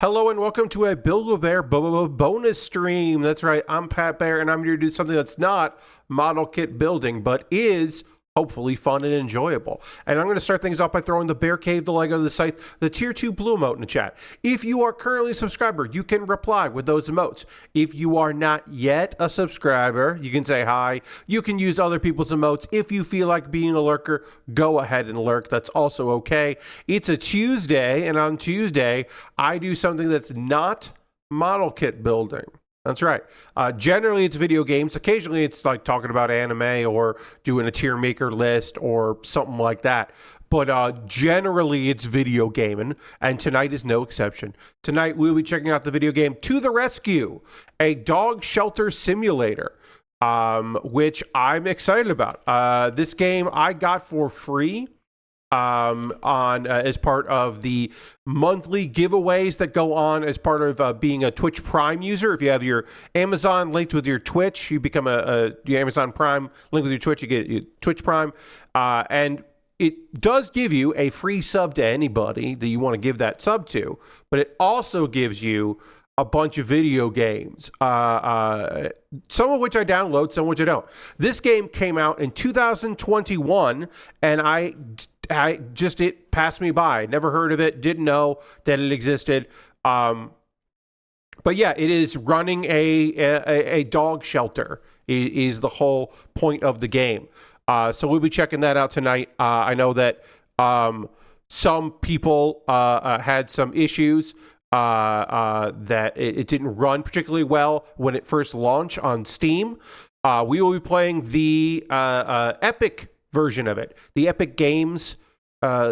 Hello and welcome to a BWB bonus stream. That's right, I'm Pat Bear and I'm here to do something that's not model kit building, but is hopefully fun and enjoyable. And I'm going to start things off by throwing the Bear Cave, the Lego, the Scythe, the Tier 2 Blue emote in the chat. If you are currently a subscriber, you can reply with those emotes. If you are not yet a subscriber, you can say hi. You can use other people's emotes. If you feel like being a lurker, go ahead and lurk. That's also okay. It's a Tuesday, and on Tuesday, I do something that's not model kit building. That's right. Generally, it's video games. Occasionally, it's like talking about anime or doing a tier maker list or something like that. But generally, it's video gaming, and tonight is no exception. Tonight, we'll be checking out the video game To the Rescue, a dog shelter simulator, which I'm excited about. This game I got for free as part of the monthly giveaways that go on as part of being a Twitch Prime user. If you have your Amazon linked with your Twitch, you become your Amazon Prime linked with your Twitch, you get your Twitch Prime. And it does give you a free sub to anybody that you want to give that sub to, but it also gives you a bunch of video games, some of which I download, some of which I don't. This game came out in 2021, and it passed me by. Never heard of it, didn't know that it existed. But yeah, it is running a dog shelter is the whole point of the game. So we'll be checking that out tonight. I know that some people had some issues that it didn't run particularly well when it first launched on Steam. We will be playing the Epic version of it, the Epic Games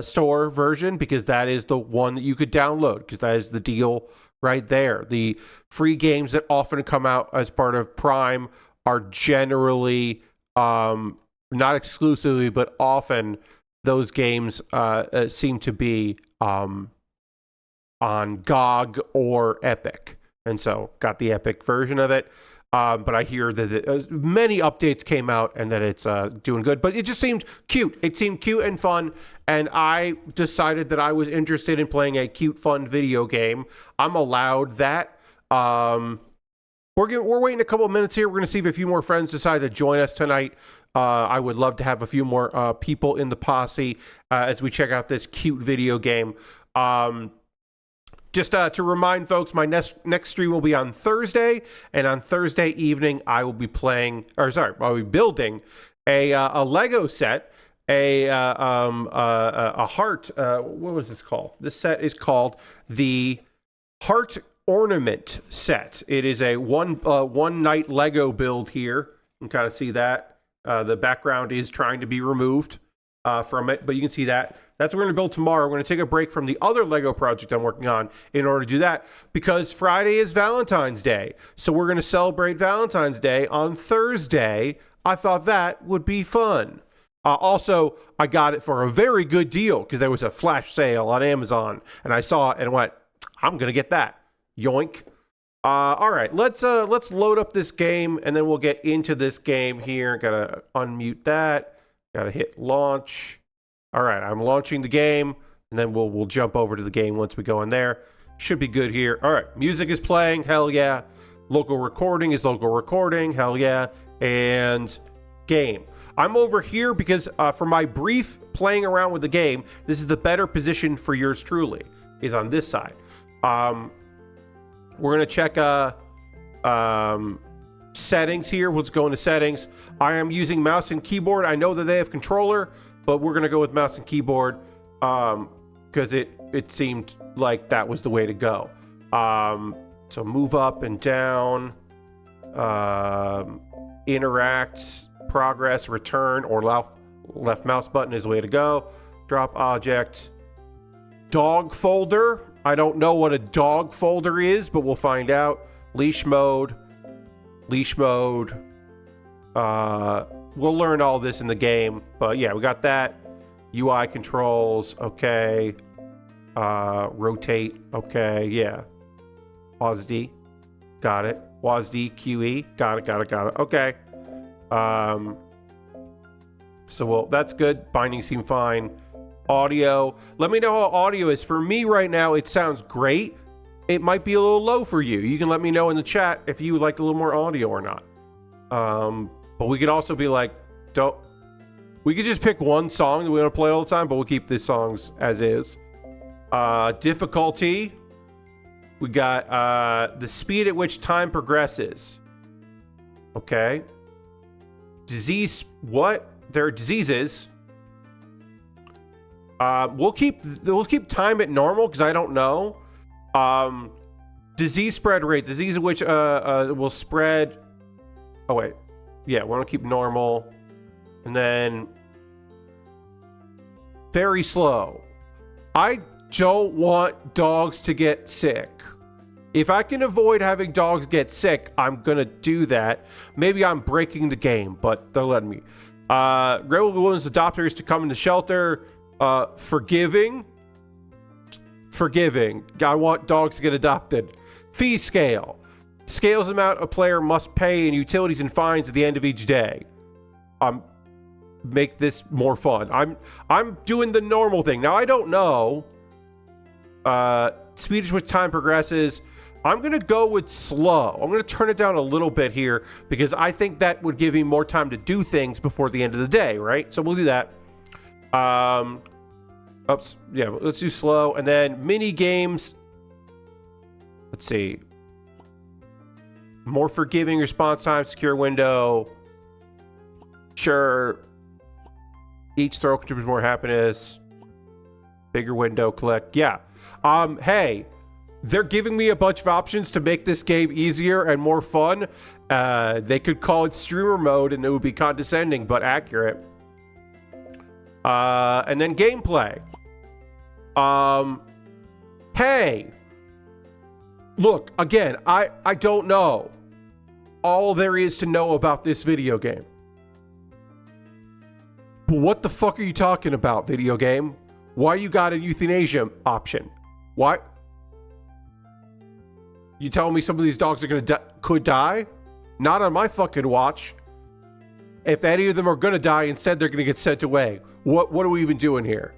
Store version, because that is the one that you could download, because that is the deal right there. The free games that often come out as part of Prime are generally, not exclusively, but often those games seem to be on GOG or Epic, and so got the Epic version of it. But I hear that many updates came out and that it's doing good. But it just seemed cute. It seemed cute and fun, and I decided that I was interested in playing a cute, fun video game. I'm allowed that. We're waiting a couple of minutes here. We're going to see if a few more friends decide to join us tonight. I would love to have a few more people in the posse as we check out this cute video game. Just to remind folks, my next stream will be on Thursday, and on Thursday evening, I'll be building a Lego set, a heart. What was this called? This set is called the Heart Ornament set. It is a one night Lego build here. You can kind of see that. The background is trying to be removed from it, but you can see that. That's what we're going to build tomorrow. We're going to take a break from the other Lego project I'm working on in order to do that, because Friday is Valentine's Day. So we're going to celebrate Valentine's Day on Thursday. I thought that would be fun. Also, I got it for a very good deal because there was a flash sale on Amazon, and I saw it and went, I'm going to get that. Yoink. All right, let's load up this game, and then we'll get into this game here. Got to unmute that. Got to hit launch. All right, I'm launching the game, and then we'll jump over to the game once we go in there. Should be good here. All right, music is playing. Hell yeah. Local recording is local recording. Hell yeah. And game. I'm over here because for my brief playing around with the game, this is the better position for yours truly, is on this side. We're going to check settings here. Let's go into settings. I am using mouse and keyboard. I know that they have controller, but we're going to go with mouse and keyboard because it seemed like that was the way to go. So move up and down, interact, progress, return, or left mouse button is the way to go. Drop object. Dog folder. I don't know what a dog folder is, but we'll find out. Leash mode. Leash mode. We'll learn all this in the game, but yeah, we got that. UI controls, okay. Rotate, okay, yeah. WASD, got it. WASD, QE, got it. Okay. So that's good. Bindings seem fine. Audio. Let me know how audio is. For me right now, it sounds great. it might be a little low for you. You can let me know in the chat if you would like a little more audio or not. But we could also be like, we could just pick one song that we want to play all the time, but we'll keep these songs as is. Difficulty. We got the speed at which time progresses. Okay. Disease. What? There are diseases. We'll keep time at normal because I don't know. Disease spread rate. Disease at which will spread. Oh wait. Yeah, we want to keep normal. And then very slow. I don't want dogs to get sick. If I can avoid having dogs get sick, I'm gonna do that. Maybe I'm breaking the game, but they're letting me. Rebel Women's adopters to come into shelter. Forgiving. I want dogs to get adopted. Fee scale. Scales the amount a player must pay in utilities and fines at the end of each day. Make this more fun. I'm doing the normal thing. Now I don't know. Speed is with time progresses. I'm going to go with slow. I'm going to turn it down a little bit here because I think that would give me more time to do things before the end of the day, right? So we'll do that. Oops. Yeah, let's do slow. And then mini games. Let's see. More forgiving response time, secure window. Sure. Each throw contributes more happiness. Bigger window, collect. Yeah. Hey, they're giving me a bunch of options to make this game easier and more fun. They could call it streamer mode and it would be condescending but accurate. And then gameplay. Hey, look, again, I don't know all there is to know about this video game. But what the fuck are you talking about, video game? Why you got a euthanasia option? Why? You telling me some of these dogs are could die? Not on my fucking watch. If any of them are gonna die, instead they're gonna get sent away. What are we even doing here?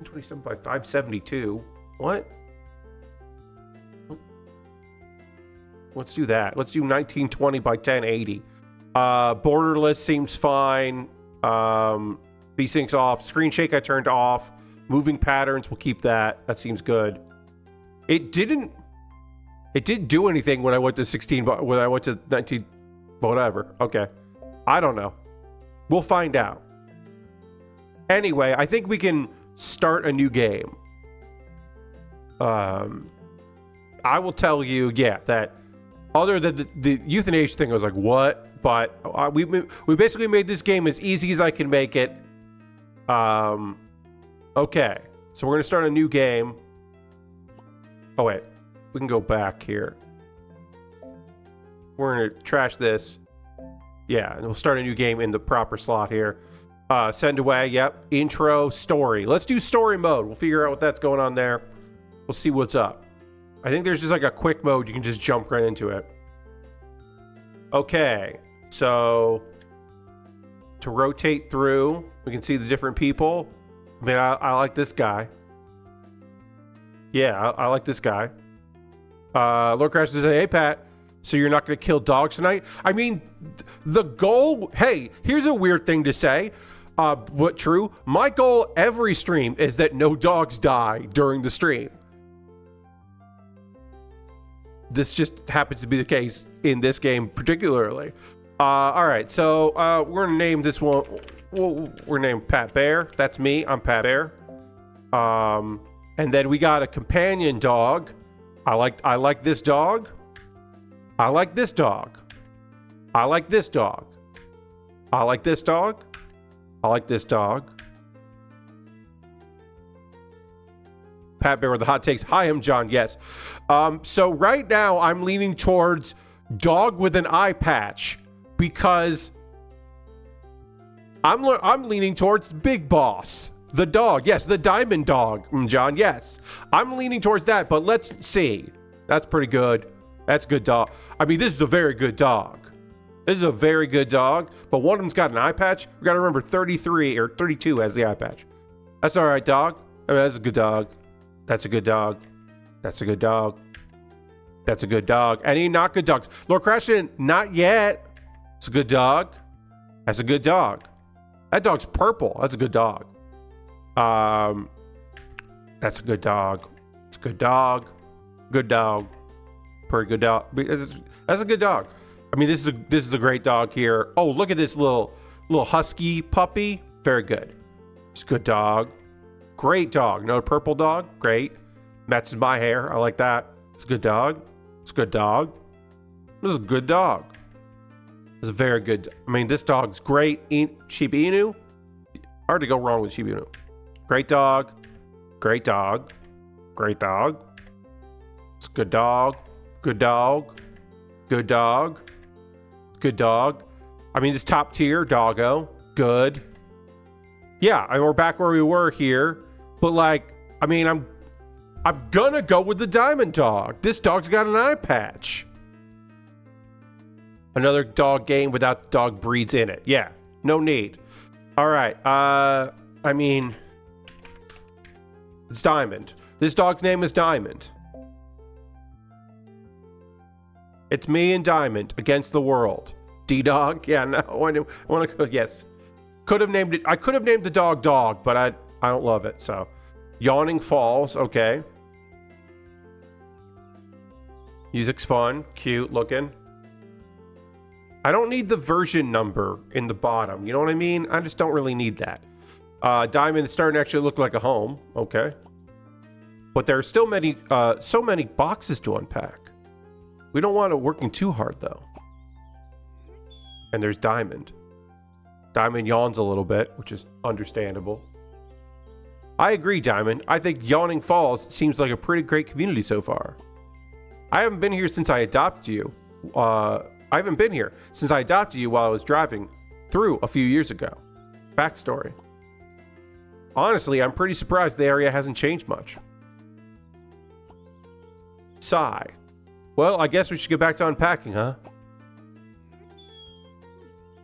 27 by 572. What? Let's do that. Let's do 1920 by 1080. Borderless seems fine. V-Sync's off. Screen shake I turned off. Moving patterns, we'll keep that. That seems good. It didn't do anything when I went to 16, but when I went to 19, whatever. Okay. I don't know. We'll find out. Anyway, I think we can start a new game. I will tell you, yeah, that other than the euthanasia thing, I was like, what? But we basically made this game as easy as I can make it. Okay, so we're gonna start a new game. Oh wait, we can go back here. We're gonna trash this. Yeah, and we'll start a new game in the proper slot here. Send away, yep. Intro, story. Let's do story mode. We'll figure out what that's going on there. We'll see what's up. I think there's just like a quick mode. You can just jump right into it. Okay, so to rotate through, we can see the different people. I mean, I like this guy. Yeah, I like this guy. Lord Crash says, hey, Pat, so you're not going to kill dogs tonight? I mean, the goal... Hey, here's a weird thing to say, but true. My goal every stream is that no dogs die during the stream. This just happens to be the case in this game particularly. All right, so we're going to name this one... we're named Pat Bear. That's me. I'm Pat Bear. And then we got a companion dog. I like this dog. I like this dog. I like this dog. I like this dog. I like this dog. Pat Bear with the hot takes. Hi, I'm John. Yes. So right now I'm leaning towards dog with an eye patch because I'm leaning towards Big Boss, the dog. Yes, the diamond dog, John. Yes, I'm leaning towards that. But let's see. That's pretty good. That's a good dog. I mean, this is a very good dog. This is a very good dog. But one of them's got an eye patch. We got to remember 33 or 32 has the eye patch. That's all right, dog. I mean, that's a good dog. That's a good dog. That's a good dog. That's a good dog. Any not good dogs? Lord Crashton, not yet. It's a good dog. That's a good dog. That dog's purple. That's a good dog. That's a good dog. It's a good dog. Good dog. Pretty good dog. That's a good dog. I mean, this is a great dog here. Oh, look at this little husky puppy. Very good. It's a good dog. Great dog. Another purple dog. Great. Matches my hair. I like that. It's a good dog. It's a good dog. This is a good dog. It's a very good. I mean, this dog's great. Shiba Inu. Hard to go wrong with Shiba Inu. Great dog. Great dog. Great dog. It's a good dog. Good dog. Good dog. Good dog. I mean, this top tier doggo. Good. Yeah, I mean, we're back where we were here. But like, I mean, I'm gonna go with the diamond dog. This dog's got an eye patch. Another dog game without the dog breeds in it. Yeah, no need. All right. I mean, it's Diamond. This dog's name is Diamond. It's me and Diamond against the world. D-Dog? Yeah, no. I want to go. Yes. Could have named it. I could have named the dog Dog, but I don't love it. So, Yawning Falls. Okay. Music's fun. Cute looking. I don't need the version number in the bottom. You know what I mean? I just don't really need that. Diamond is starting to actually look like a home. Okay. But there are still so many boxes to unpack. We don't want it working too hard, though. And there's Diamond. Diamond yawns a little bit, which is understandable. I agree, Diamond. I think Yawning Falls seems like a pretty great community so far. I haven't been here since I adopted you. I haven't been here since I adopted you while I was driving through a few years ago. Backstory. Honestly, I'm pretty surprised the area hasn't changed much. Sigh. Well, I guess we should get back to unpacking, huh?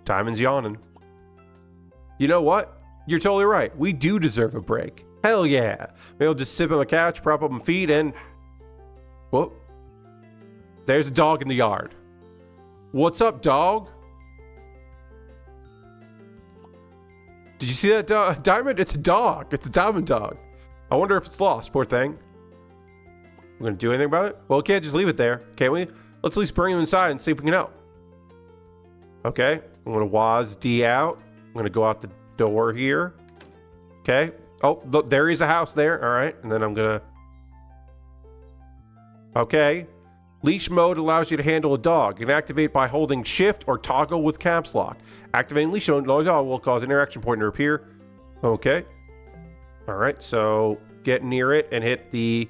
Diamond's yawning. You know what? You're totally right. We do deserve a break. Hell yeah. Maybe I'll just sit on the couch, prop up my feet, and... Whoop. There's a dog in the yard. What's up, dog? Did you see that Diamond? It's a dog. It's a diamond dog. I wonder if it's lost, poor thing. We're going to do anything about it? Well, we can't just leave it there, can we? Let's at least bring him inside and see if we can help. Okay. I'm going to Waz D out. I'm going to go out the door here. Okay. Oh, look, there is a house there. All right. And then I'm going to... Okay. Leash mode allows you to handle a dog. You can activate by holding shift or toggle with caps lock. Activating leash mode will cause an interaction point to appear. Okay. All right. So get near it and hit the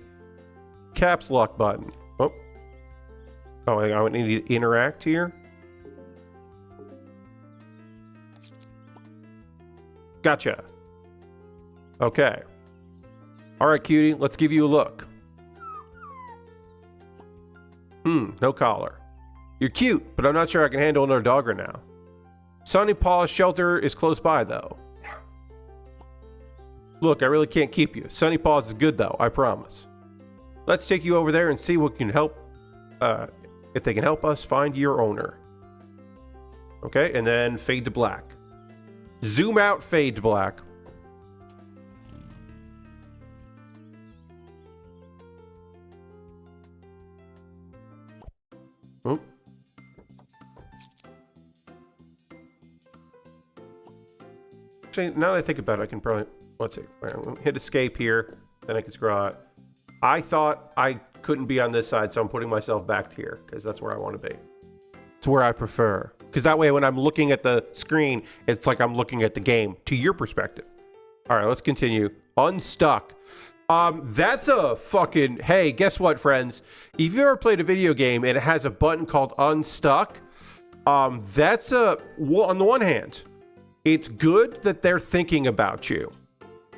caps lock button. Oh, I need to interact here. Gotcha. Okay. All right, cutie. Let's give you a look. No collar. You're cute, but I'm not sure I can handle another dog right now. Sunny Paws shelter is close by, though. Look, I really can't keep you. Sunny Paws is good, though. I promise. Let's take you over there and see what can help. If they can help us find your owner. Okay, and then fade to black. Zoom out, fade to black. Oh. Actually, now that I think about it, I can probably... Let's see. Hit escape here. Then I can scroll out. I thought I couldn't be on this side, so I'm putting myself back here, because that's where I want to be. It's where I prefer. Because that way, when I'm looking at the screen, it's like I'm looking at the game, to your perspective. All right, let's continue. Unstuck. That's a fucking... Hey, guess what, friends? If you ever played a video game and it has a button called Unstuck, that's a... Well, on the one hand, it's good that they're thinking about you.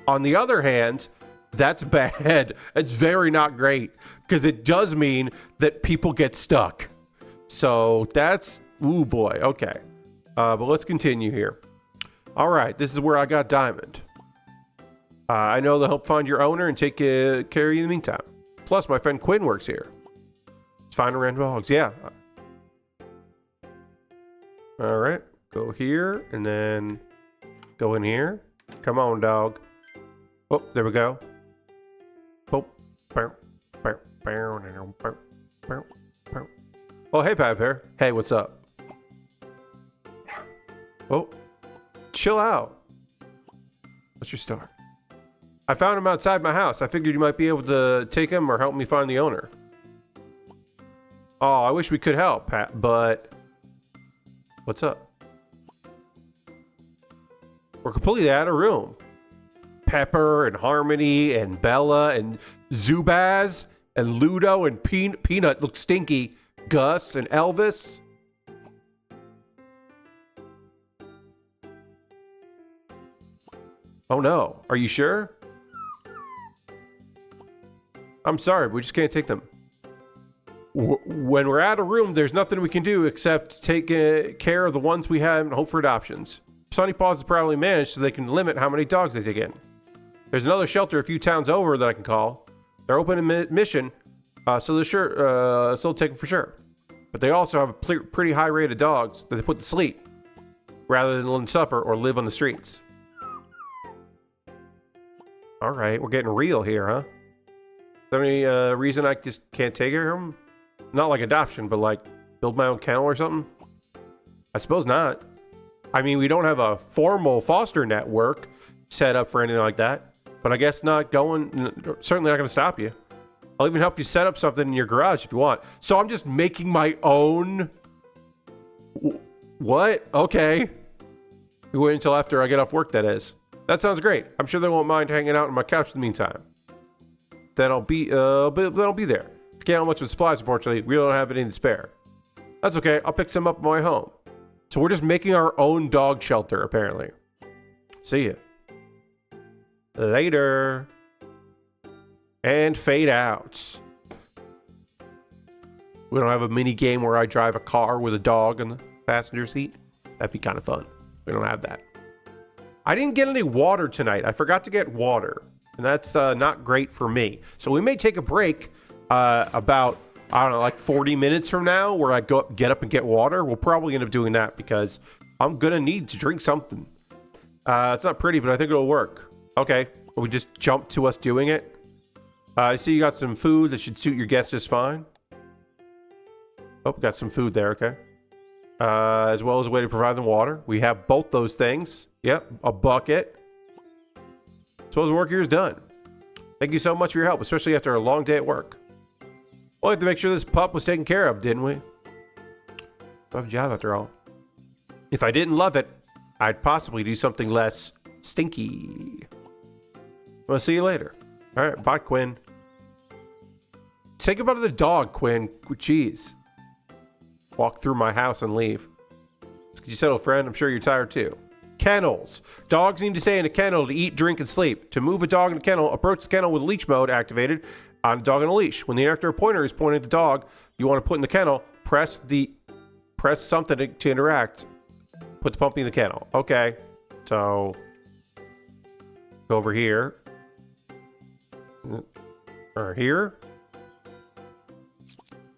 On the other hand, that's bad. It's very not great, because it does mean that people get stuck. So that's... Ooh, boy. Okay. But let's continue here. All right. This is where I got Diamond. I know they'll help find your owner and take care of you in the meantime. Plus, my friend Quinn works here. It's finding random dogs. Yeah. All right. Go here and then go in here. Come on, dog. Oh, there we go. Oh, oh, hey, Pat Bear. Hey, what's up? Oh, chill out. What's your story? I found him outside my house. I figured you might be able to take him or help me find the owner. Oh, I wish we could help, Pat, but... What's up? We're completely out of room. Pepper and Harmony and Bella and Zubaz and Ludo and Peanut look stinky. Gus and Elvis. Oh no, are you sure? I'm sorry, but we just can't take them. When we're out of room, there's nothing we can do except take care of the ones we have and hope for adoptions. Sunny Paws is probably managed so they can limit how many dogs they take in. There's another shelter a few towns over that I can call. They're open in mission, so they're sure, so they'll take them for sure. But they also have a pretty high rate of dogs that they put to sleep, rather than let them suffer or live on the streets. All right, we're getting real here, huh? Is there any reason I just can't take care of them? Not like adoption, but like build my own kennel or something? I suppose not. I mean, we don't have a formal foster network set up for anything like that. But I guess not going, certainly not going to stop you. I'll even help you set up something in your garage if you want. So I'm just making my own... What? Okay. We wait until after I get off work, that is. That sounds great. I'm sure they won't mind hanging out on my couch in the meantime. Then I'll be there. Can't have much of supplies, unfortunately. We don't have any to spare. That's okay. I'll pick some up on my way home. So we're just making our own dog shelter, apparently. See ya. Later. And fade out. We don't have a mini game where I drive a car with a dog in the passenger seat. That'd be kind of fun. We don't have that. I didn't get any water tonight. I forgot to get water. And that's not great for me. So we may take a break about, I don't know, like 40 minutes from now where I get up and get water. We'll probably end up doing that because I'm going to need to drink something. It's not pretty, but I think it'll work. Okay. We just jump to us doing it. I see you got some food that should suit your guests just fine. Oh, we got some food there. Okay. As well as a way to provide them water. We have both those things. Yep. A bucket. Suppose the work here is done. Thank you so much for your help, especially after a long day at work. We'll have to make sure this pup was taken care of, didn't we? Tough job after all. If I didn't love it, I'd possibly do something less stinky. I'll see you later. All right, bye, Quinn. Say goodbye to the dog, Quinn. Jeez. Walk through my house and leave. Could you settle, friend? I'm sure you're tired too. Kennels. Dogs need to stay in a kennel to eat, drink, and sleep. To move a dog in a kennel, approach the kennel with leash mode activated on a dog on a leash. When the interactor pointer is pointing at the dog you want to put in the kennel, press something to interact. Put the puppy in the kennel. Okay. So go over here. Or here.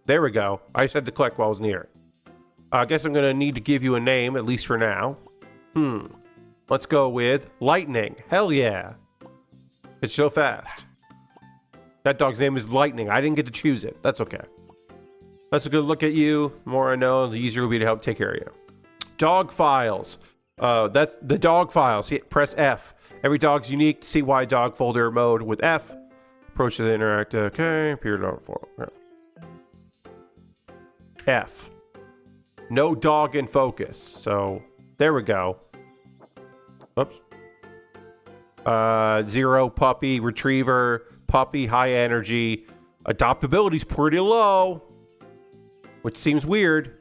There we go. I just had to click while I was near. I guess I'm going to need to give you a name, at least for now. Let's go with Lightning. Hell yeah. It's so fast. That dog's name is Lightning. I didn't get to choose it. That's okay. That's a good look at you. The more I know, the easier it will be to help take care of you. Dog files. That's the dog files. Press F. Every dog's unique. CY dog folder mode with F. Approach to the interact. Okay. Appear dog folder. F. No dog in focus. So there we go. Oops. 0 puppy, retriever, puppy, high energy. Adoptability's pretty low, which seems weird.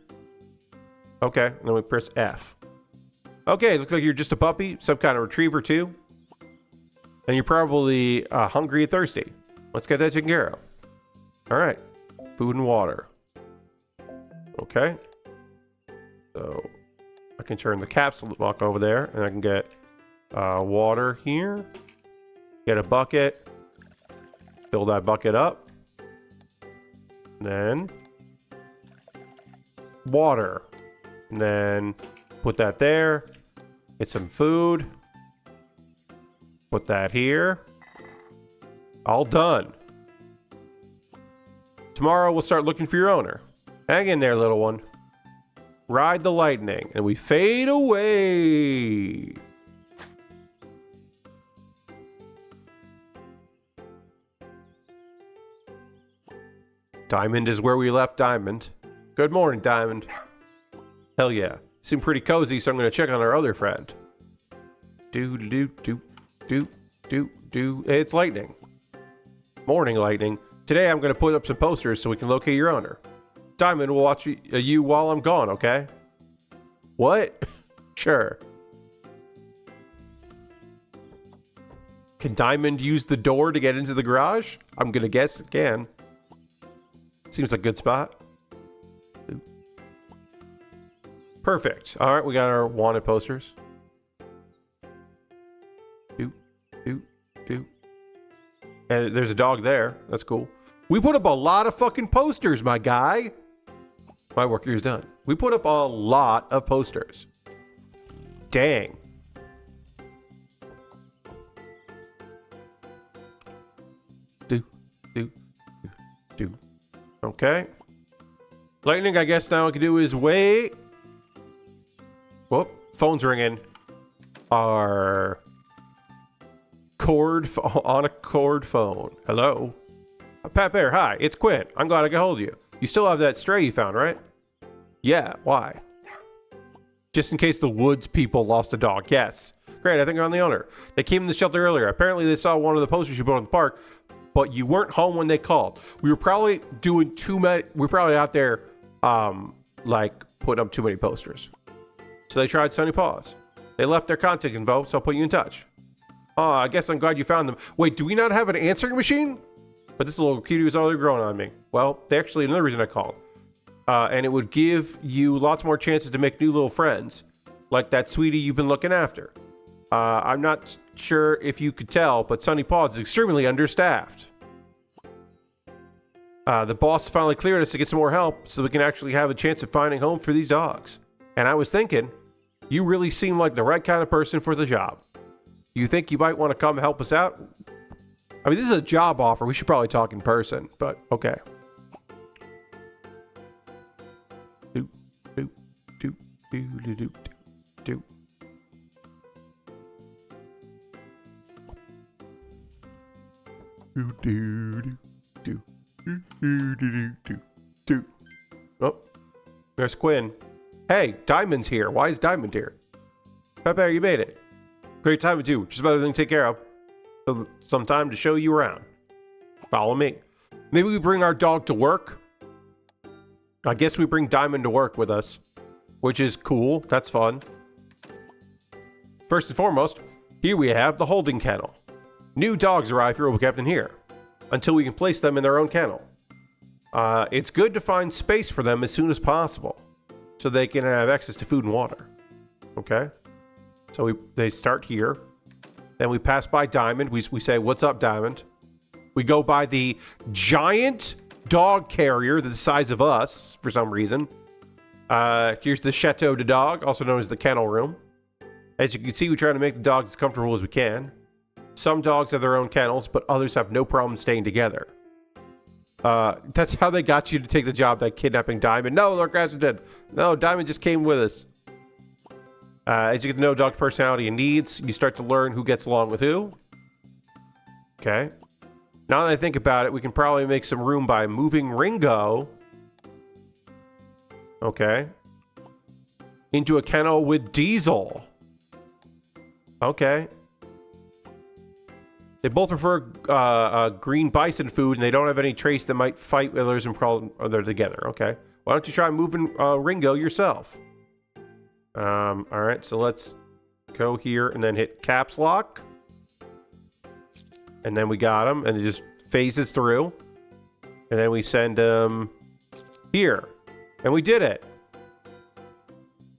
Okay, and then we press F. Okay, looks like you're just a puppy, some kind of retriever too. And you're probably hungry and thirsty. Let's get that taken care of. All right, food and water. Okay. So I can turn the capsule lock over there, and I can get water here. Get a bucket. Fill that bucket up. Then water. And then put that there. Get some food. Put that here. All done. Tomorrow we'll start looking for your owner. Hang in there, little one. Ride the lightning. And we fade away. Diamond is where we left Diamond. Good morning, Diamond. Hell yeah. Seem pretty cozy, so I'm going to check on our other friend. It's lightning. Morning, lightning. Today I'm going to put up some posters so we can locate your owner. Diamond will watch you while I'm gone, okay? What? Sure. Can Diamond use the door to get into the garage? I'm going to guess it can. Seems like a good spot. Perfect. All right, we got our wanted posters. And there's a dog there. That's cool. We put up a lot of fucking posters, my guy. My work here's done. We put up a lot of posters. Dang. Do. Okay. Lightning, I guess now what I can do is wait. Whoop. Phone's ringing. Our on a cord phone. Hello. Pat Bear, hi. It's Quinn. I'm glad I got hold of you. You still have that stray you found, right? Yeah. Why? Just in case the woods people lost a dog. Yes. Great. I think I'm the owner. They came in the shelter earlier. Apparently they saw one of the posters you put on the park, but you weren't home when they called. We were probably doing too many. We're probably out there, like putting up too many posters. So they tried Sunny Paws. They left their contact info, so I'll put you in touch. I guess I'm glad you found them. Wait, do we not have an answering machine? But this little cutie was already growing on me. Well, actually, another reason I called. And it would give you lots more chances to make new little friends, like that sweetie you've been looking after. I'm not sure if you could tell, but Sunny Paws is extremely understaffed. The boss finally cleared us to get some more help so we can actually have a chance of finding home for these dogs. And I was thinking, you really seem like the right kind of person for the job. You think you might want to come help us out? I mean, this is a job offer. We should probably talk in person, but okay. Oh, there's Quinn. Hey, Diamond's here. Why is Diamond here? Pepe, you made it. Great time with you. Just about everything to take care of. So some time to show you around. Follow me. Maybe we bring our dog to work. I guess we bring Diamond to work with us, which is cool. That's fun. First and foremost, here we have the holding kennel. New dogs arrive here will be kept in here until we can place them in their own kennel. It's good to find space for them as soon as possible so they can have access to food and water. Okay? So they start here. Then we pass by Diamond. We say, what's up, Diamond? We go by the giant dog carrier the size of us for some reason. Here's the Chateau de Dog, also known as the kennel room. As you can see, we try to make the dogs as comfortable as we can. Some dogs have their own kennels, but others have no problem staying together. That's how they got you to take the job, that kidnapping Diamond. No, Lord Grassington. No, Diamond just came with us. As you get to know dog's personality and needs, you start to learn who gets along with who. Okay. Now that I think about it, we can probably make some room by moving Ringo. Okay. Into a kennel with Diesel. Okay. They both prefer green bison food, and they don't have any traits that might fight with others and problem they're together. Okay. Why don't you try moving Ringo yourself? All right, so let's go here and then hit caps lock. And then we got him, and it just phases through. And then we send him here. And we did it.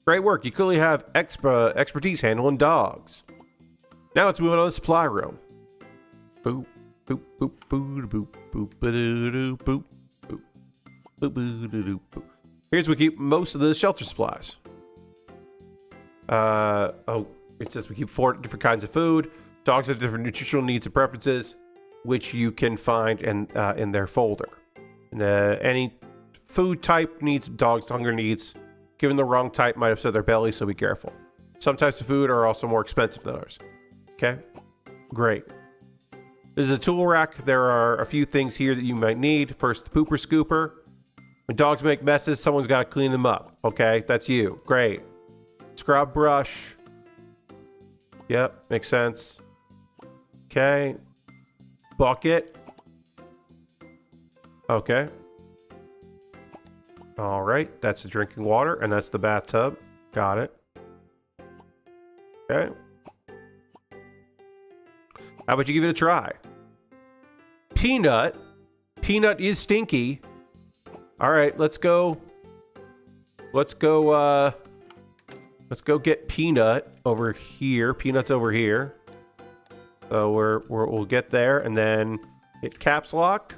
Great work. You clearly have expertise handling dogs. Now let's move on to the supply room. Boop, boop, boop, boop, boop, boop, boop, boop, boop, boop, boop, boop. Here's where we keep most of the shelter supplies. Oh, it says we keep 4 different kinds of food. Dogs have different nutritional needs and preferences, which you can find in their folder. And, any food type needs dogs' hunger needs. Given the wrong type might upset their belly, so be careful. Some types of food are also more expensive than others. Okay, great. This is a tool rack. There are a few things here that you might need. First, the pooper scooper. When dogs make messes, someone's got to clean them up. Okay, that's you. Great. Scrub brush. Yep, makes sense. Okay. Bucket. Okay. All right, that's the drinking water, and that's the bathtub. Got it. Okay. How about you give it a try? Peanut. Peanut is stinky. All right, let's go. Let's go get Peanut over here. Peanut's over here. So we'll get there, and then hit caps lock.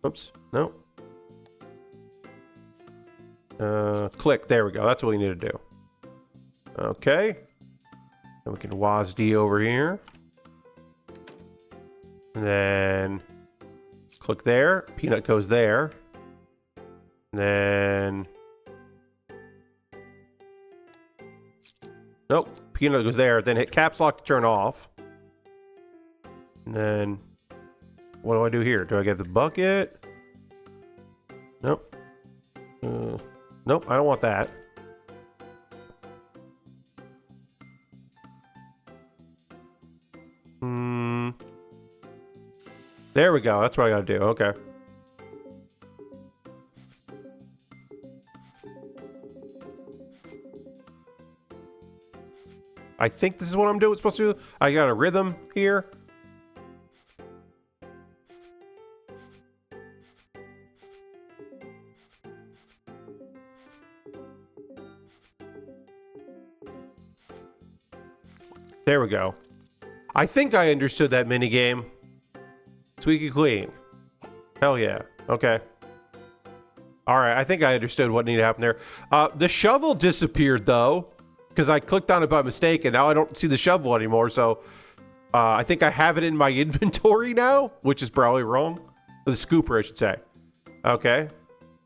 Oops, no. Click, there we go. That's what we need to do. Okay. Then we can WASD over here. And then click there. Peanut goes there. And then... Nope. Peanut goes there. Then hit caps lock to turn off. And then... What do I do here? Do I get the bucket? Nope. Nope, I don't want that. There we go. That's what I gotta do. Okay. I think this is what I'm doing. Supposed to do. I got a rhythm here. There we go. I think I understood that minigame. Squeaky clean. Hell yeah. Okay. Alright, I think I understood what needed to happen there. The shovel disappeared, though. Because I clicked on it by mistake, and now I don't see the shovel anymore, so... I think I have it in my inventory now, which is probably wrong. The scooper, I should say. Okay.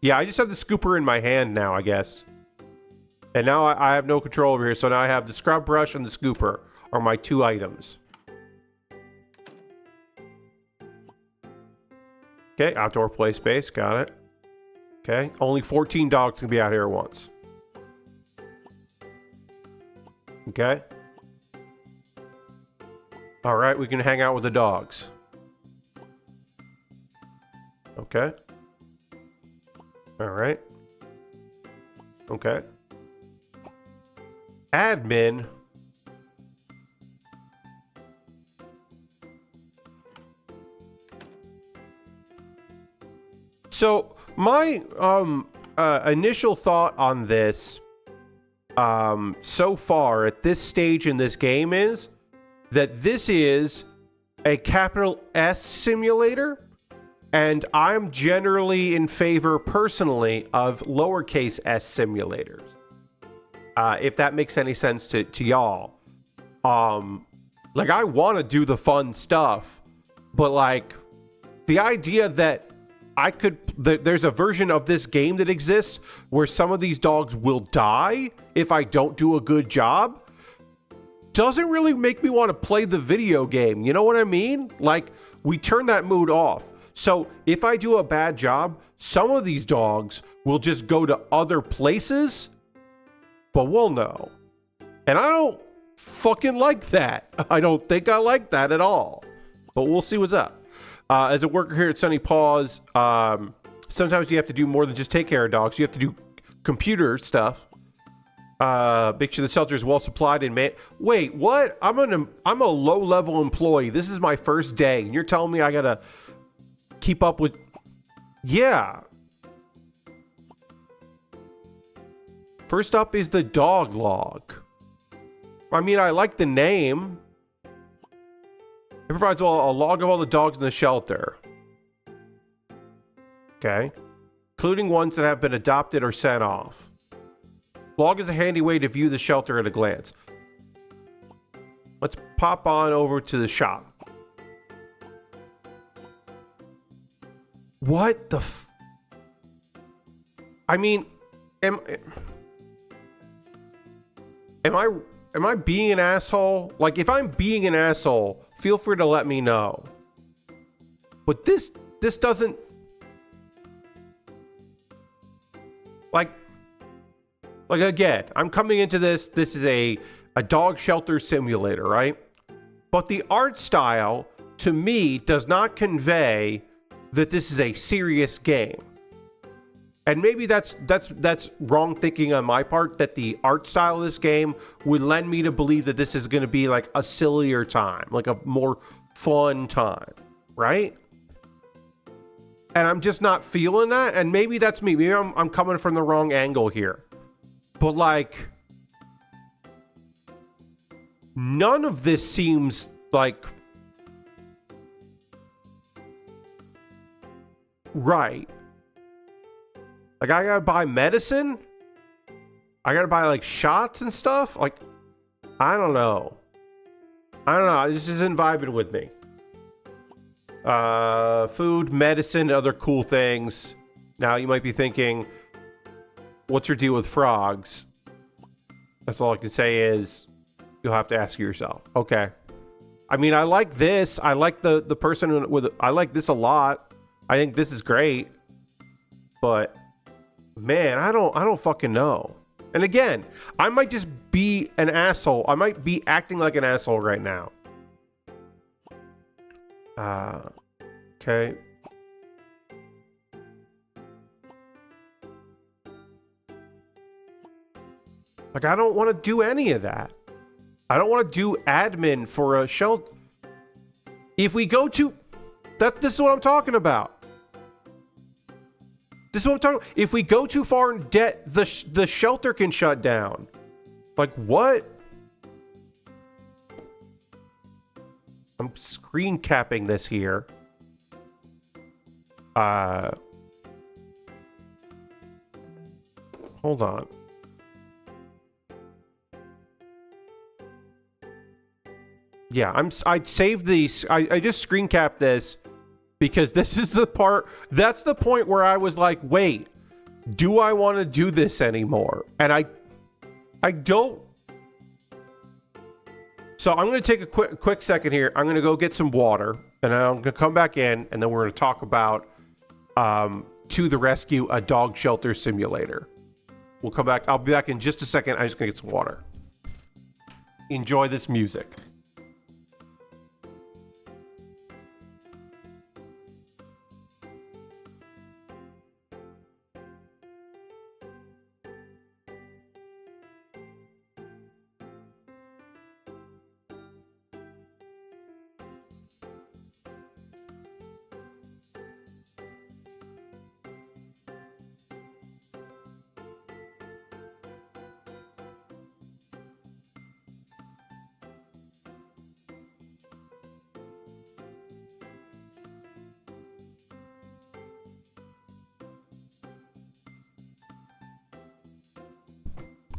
Yeah, I just have the scooper in my hand now, I guess. And now I have no control over here, so now I have the scrub brush and the scooper are my 2 items. Okay, outdoor play space, got it. Okay, only 14 dogs can be out here at once. Okay. All right, we can hang out with the dogs. Okay. All right. Okay. Admin. So my initial thought on this so far at this stage in this game is that this is a capital S simulator, and I'm generally in favor personally of lowercase s simulators. If that makes any sense to y'all. Like, I want to do the fun stuff, but like the idea that there's a version of this game that exists where some of these dogs will die if I don't do a good job doesn't really make me want to play the video game. You know what I mean? Like, we turn that mood off. So if I do a bad job, some of these dogs will just go to other places, but we'll know. And I don't fucking like that. I don't think I like that at all, but we'll see what's up. As a worker here at Sunny Paws, sometimes you have to do more than just take care of dogs. You have to do computer stuff. Make sure the shelter is well supplied and wait, what? I'm a low-level employee. This is my first day, and you're telling me I gotta keep up with... Yeah. First up is the dog log. I mean, I like the name. It provides a log of all the dogs in the shelter. Okay. Including ones that have been adopted or sent off. Log is a handy way to view the shelter at a glance. Let's pop on over to the shop. What the I mean, am I being an asshole? Like, if I'm being an asshole, feel free to let me know. But this doesn't... Like again, I'm coming into this is a dog shelter simulator, right? But the art style, to me, does not convey that this is a serious game. And maybe that's wrong thinking on my part, that the art style of this game would lend me to believe that this is going to be like a sillier time, like a more fun time, right? And I'm just not feeling that, and maybe that's me. Maybe I'm coming from the wrong angle here. But like, none of this seems like right. Like, I gotta buy medicine? I gotta buy, like, shots and stuff? Like, I don't know. This isn't vibing with me. Food, medicine, other cool things. Now, you might be thinking, what's your deal with frogs? That's all I can say is, you'll have to ask yourself. Okay. I mean, I like this. I like the person with... I like this a lot. I think this is great. But... man, I don't fucking know. And again, I might just be an asshole. I might be acting like an asshole right now. Okay. Like, I don't want to do any of that. I don't want to do admin for a shelter. If we go to... this is what I'm talking about. This is what I'm talking about. If we go too far in debt, the shelter can shut down. Like, what? I'm screen capping this here. Hold on. Yeah, I'd save these. I just screen capped this. Because this is the part, that's the point where I was like, wait, do I want to do this anymore? And I don't. So I'm going to take a quick second here. I'm going to go get some water, and I'm going to come back in, and then we're going to talk about To the Rescue, a dog shelter simulator. We'll come back. I'll be back in just a second. I'm just going to get some water. Enjoy this music.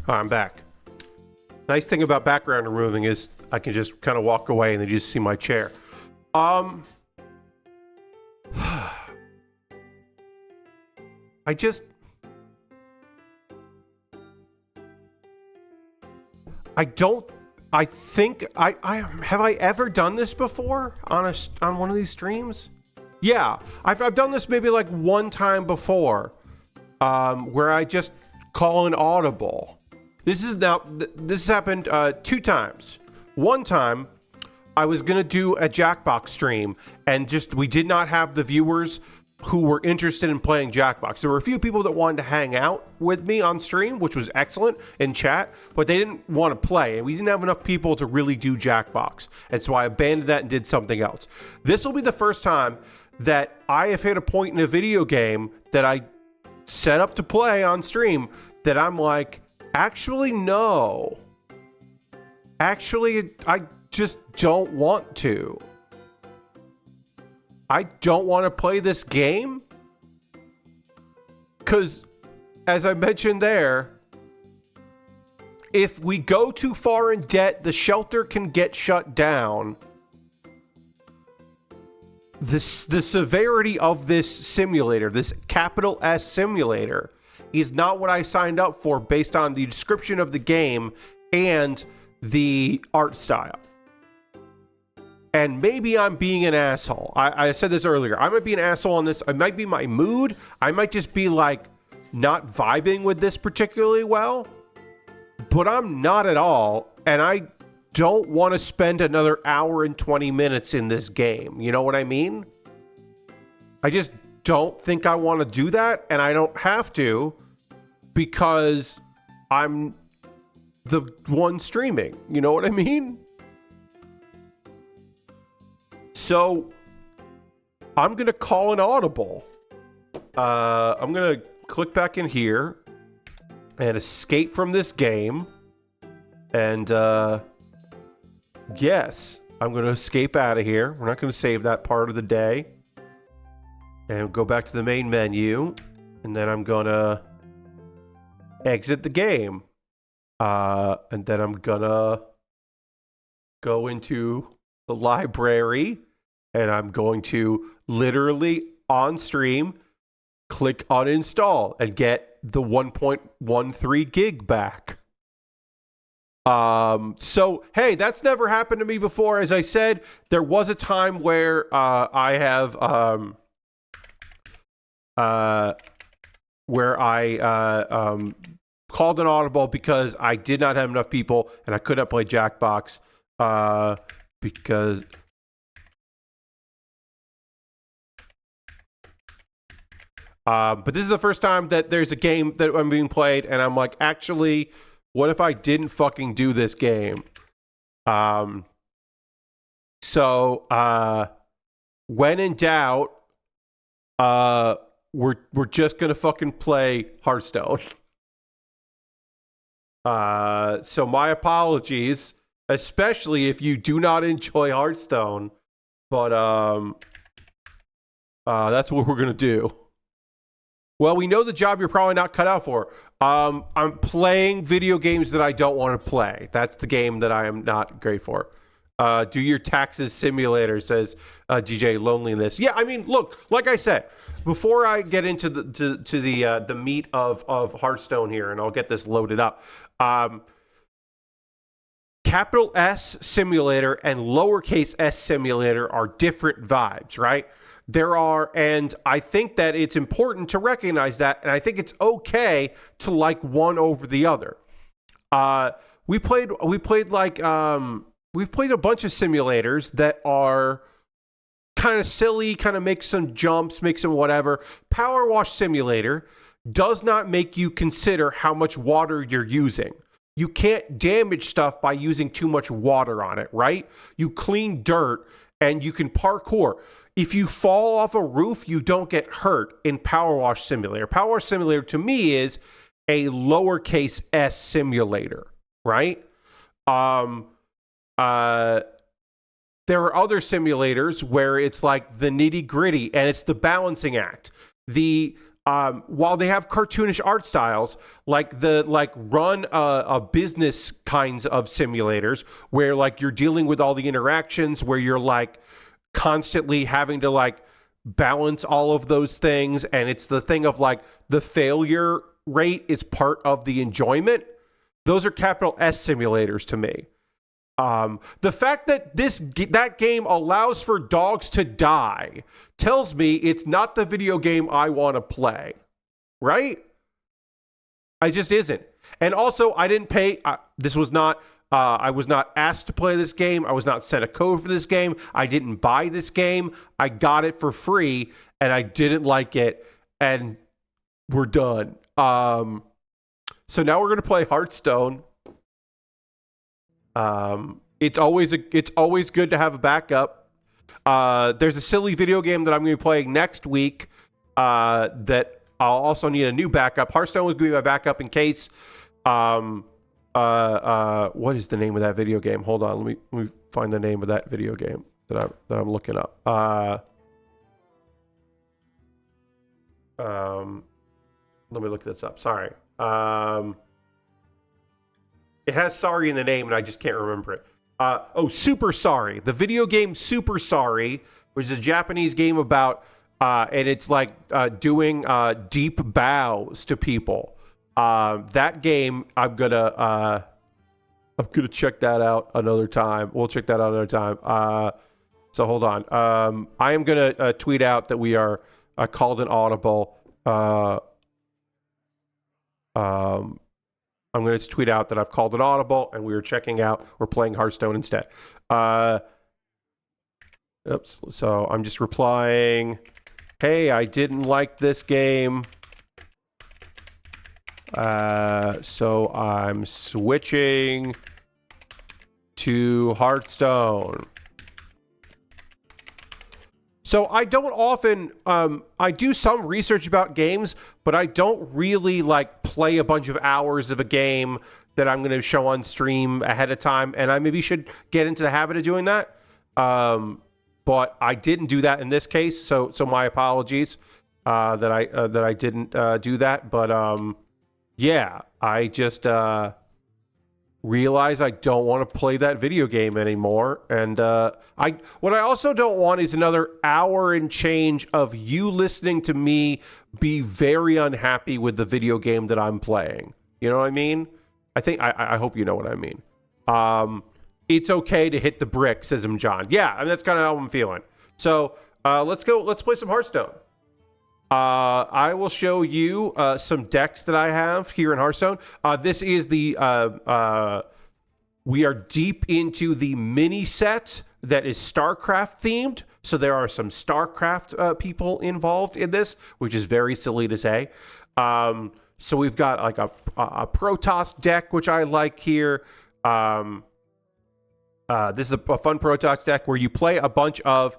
I'm back. Nice thing about background removing is I can just kind of walk away and then you just see my chair. I think have I ever done this before on one of these streams? Yeah, I've done this maybe like one time before, where I just call an audible. This has happened 2 times. One time, I was gonna do a Jackbox stream, and we did not have the viewers who were interested in playing Jackbox. There were a few people that wanted to hang out with me on stream, which was excellent, in chat, but they didn't want to play, and we didn't have enough people to really do Jackbox, and so I abandoned that and did something else. This will be the first time that I have hit a point in a video game that I set up to play on stream that I'm like, actually, no. Actually, I just don't want to. I don't want to play this game. Because, as I mentioned there, if we go too far in debt, the shelter can get shut down. The severity of this simulator, this capital S simulator, is not what I signed up for based on the description of the game and the art style. And maybe I'm being an asshole. I said this earlier. I might be an asshole on this. It might be my mood. I might just be like not vibing with this particularly well. But I'm not at all. And I don't want to spend another hour and 20 minutes in this game. You know what I mean? I just don't think I want to do that. And I don't have to because I'm the one streaming. You know what I mean? So I'm going to call an audible. I'm going to click back in here and escape from this game. And yes, I'm going to escape out of here. We're not going to save that part of the day. And go back to the main menu. And then I'm going to exit the game. And then I'm going to go into the library. And I'm going to literally on stream click uninstall and get the 1.13 gig back. So hey, that's never happened to me before. As I said, there was a time where I have called an audible because I did not have enough people and I could not play Jackbox because but this is the first time that there's a game that I'm being played and I'm like, actually, what if I didn't fucking do this game? So when in doubt, we're just gonna fucking play Hearthstone. So my apologies, especially if you do not enjoy Hearthstone, but that's what we're gonna do. Well, we know the job you're probably not cut out for. I'm playing video games that I don't want to play. That's the game that I am not great for. Do your taxes simulator, says DJ Loneliness. Yeah, I mean, look, like I said, before I get into the meat of Hearthstone here, and I'll get this loaded up. Capital S simulator and lowercase s simulator are different vibes, right? There are, and I think that it's important to recognize that, and I think it's okay to like one over the other. We've played a bunch of simulators that are kind of silly, kind of make some jumps, make some whatever. Power Wash Simulator does not make you consider how much water you're using. You can't damage stuff by using too much water on it, right? You clean dirt and you can parkour. If you fall off a roof, you don't get hurt in Power Wash Simulator. Power Wash Simulator to me is a lowercase s simulator, right? There are other simulators where it's like the nitty gritty and it's the balancing act. While they have cartoonish art styles, like run a business kinds of simulators where like you're dealing with all the interactions, where you're like constantly having to like balance all of those things, and it's the thing of like the failure rate is part of the enjoyment. Those are capital S simulators to me. The fact that that game allows for dogs to die tells me it's not the video game I want to play, right? I just isn't. And also, I didn't pay. This was not. I was not asked to play this game. I was not sent a code for this game. I didn't buy this game. I got it for free, and I didn't like it, and we're done. So now we're gonna play Hearthstone. It's always good to have a backup. There's a silly video game that I'm going to be playing next week that I'll also need a new backup. Hearthstone was going to be my backup in case. What is the name of that video game? Hold on, let me find the name of that video game that I'm looking up. Let me look this up. Sorry. It has sorry in the name, and I just can't remember it. Super Sorry. The video game Super Sorry, which is a Japanese game about, and it's like doing deep bows to people. That game, I'm gonna check that out another time. We'll check that out another time. So hold on. I am gonna tweet out that we are called an audible. I'm going to tweet out that I've called an audible and we're playing Hearthstone instead. Oops. So I'm just replying, hey, I didn't like this game. So I'm switching to Hearthstone. So I don't often, I do some research about games, but I don't really like play a bunch of hours of a game that I'm going to show on stream ahead of time. And I maybe should get into the habit of doing that. But I didn't do that in this case. So my apologies, that I didn't, do that. But, yeah, I just, realize I don't want to play that video game anymore. And what I also don't want is another hour and change of you listening to me be very unhappy with the video game that I'm playing. You know what I mean? I hope you know what I mean. It's okay to hit the brick, says John. Yeah, I mean, that's kind of how I'm feeling. So let's play some Hearthstone. I will show you some decks that I have here in Hearthstone. This is the we are deep into the mini set that is StarCraft themed. So there are some StarCraft people involved in this, which is very silly to say. So we've got like a Protoss deck, which I like here. This is a fun Protoss deck where you play a bunch of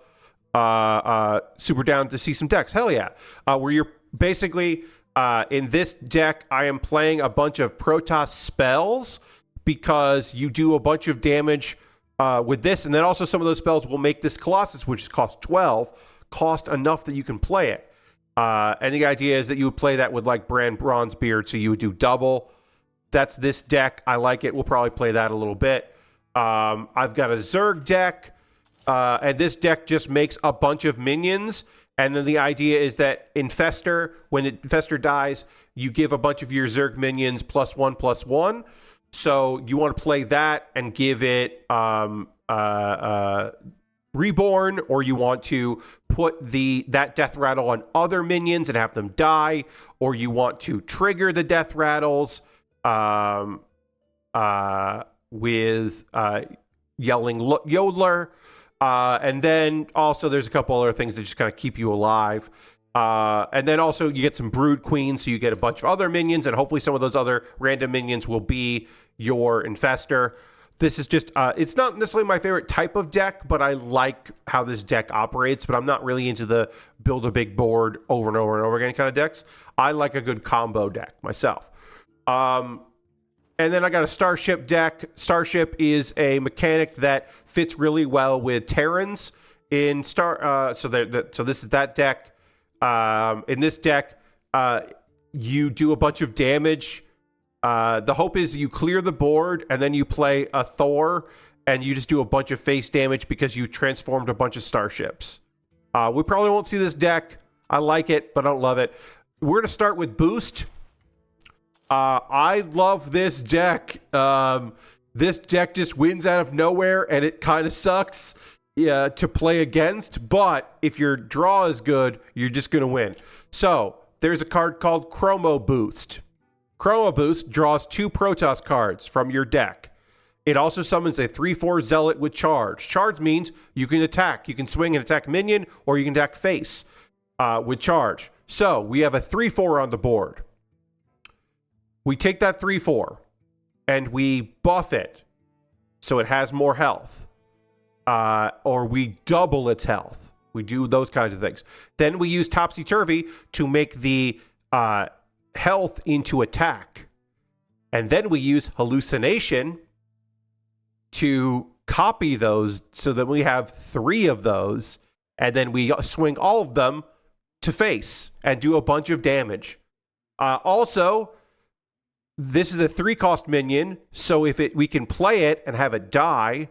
super down to see some decks. Hell yeah. Where you're basically in this deck, I am playing a bunch of Protoss spells because you do a bunch of damage with this, and then also some of those spells will make this Colossus, which costs 12, cost enough that you can play it. And the idea is that you would play that with like Brand Bronzebeard, so you would do double. That's this deck. I like it. We'll probably play that a little bit. I've got a Zerg deck. And this deck just makes a bunch of minions. And then the idea is that Infestor, when Infestor dies, you give a bunch of your Zerg minions +1/+1. So you want to play that and give it Reborn, or you want to put that Death Rattle on other minions and have them die, or you want to trigger the Death Rattles with Yelling Yodeler. And then also there's a couple other things that just kind of keep you alive. And then also you get some Brood Queens, so you get a bunch of other minions, and hopefully some of those other random minions will be your Infestor. This is just, it's not necessarily my favorite type of deck, but I like how this deck operates, but I'm not really into the build a big board over and over and over again kind of decks. I like a good combo deck myself. And then I got a Starship deck. Starship is a mechanic that fits really well with Terrans in Star. So this is that deck. In this deck, you do a bunch of damage. The hope is you clear the board and then you play a Thor and you just do a bunch of face damage because you transformed a bunch of starships. We probably won't see this deck. I like it, but I don't love it. We're going to start with Boost. I love this deck. This deck just wins out of nowhere, and it kind of sucks to play against. But if your draw is good, you're just going to win. So there's a card called Chromo Boost. Chromo Boost draws 2 Protoss cards from your deck. It also summons a 3/4 Zealot with Charge. Charge means you can attack. You can swing and attack minion, or you can attack face with Charge. So we have a 3/4 on the board. We take that 3/4 and we buff it so it has more health, or we double its health. We do those kinds of things. Then we use Topsy Turvy to make the health into attack. And then we use Hallucination to copy those so that we have 3 of those. And then we swing all of them to face and do a bunch of damage. Also, this is a 3-cost minion, so if we can play it and have it die,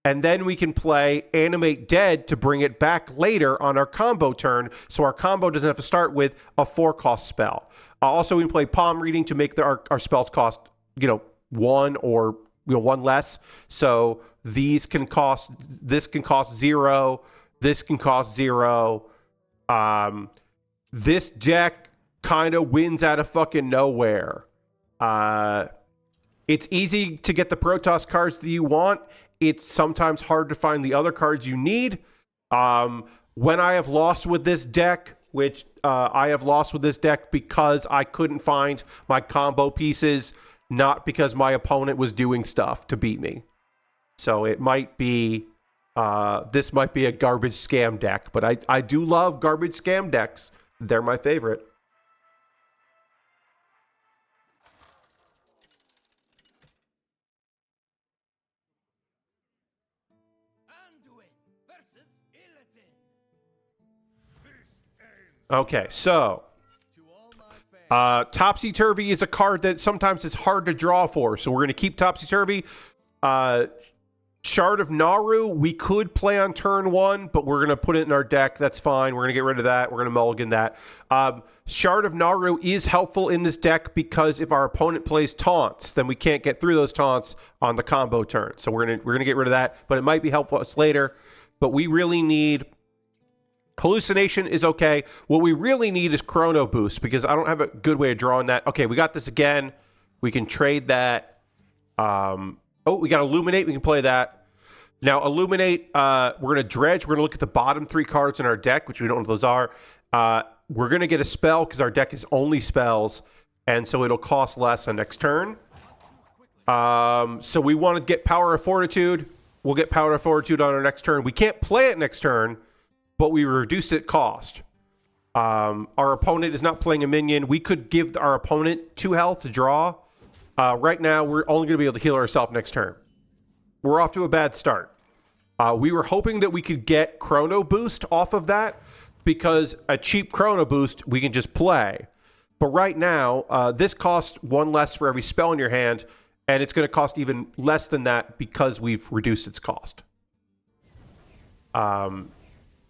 and then we can play Animate Dead to bring it back later on our combo turn, so our combo doesn't have to start with a 4-cost spell. Also, we can play Palm Reading to make our spells cost, 1 or 1 less. So this can cost 0. This can cost 0. This deck kind of wins out of fucking nowhere. It's easy to get the Protoss cards that you want. It's sometimes hard to find the other cards you need. When I have lost with this deck, which I have lost with this deck because I couldn't find my combo pieces, not because my opponent was doing stuff to beat me. So it might be, this might be a garbage scam deck, but I do love garbage scam decks. They're my favorite. Okay, so Topsy-Turvy is a card that sometimes it's hard to draw for, so we're going to keep Topsy-Turvy. Shard of Naru, we could play on turn 1, but we're going to put it in our deck. That's fine. We're going to get rid of that. We're going to mulligan that. Shard of Naru is helpful in this deck because if our opponent plays taunts, then we can't get through those taunts on the combo turn. So we're going to get rid of that, but it might be helpful us later. But we really need... Hallucination is okay. What we really need is Chrono Boost because I don't have a good way of drawing that. Okay, we got this again. We can trade that. We got Illuminate. We can play that. Now, Illuminate, we're going to dredge. We're going to look at the bottom 3 cards in our deck, which we don't know what those are. We're going to get a spell because our deck is only spells, and so it'll cost less on next turn. So we want to get Power of Fortitude. We'll get Power of Fortitude on our next turn. We can't play it next turn, but we reduce it cost. Our opponent is not playing a minion. We could give our opponent 2 health to draw. Right now, we're only going to be able to heal ourselves next turn. We're off to a bad start. We were hoping that we could get Chrono Boost off of that because a cheap Chrono Boost we can just play. But right now, this costs 1 less for every spell in your hand, and it's going to cost even less than that because we've reduced its cost.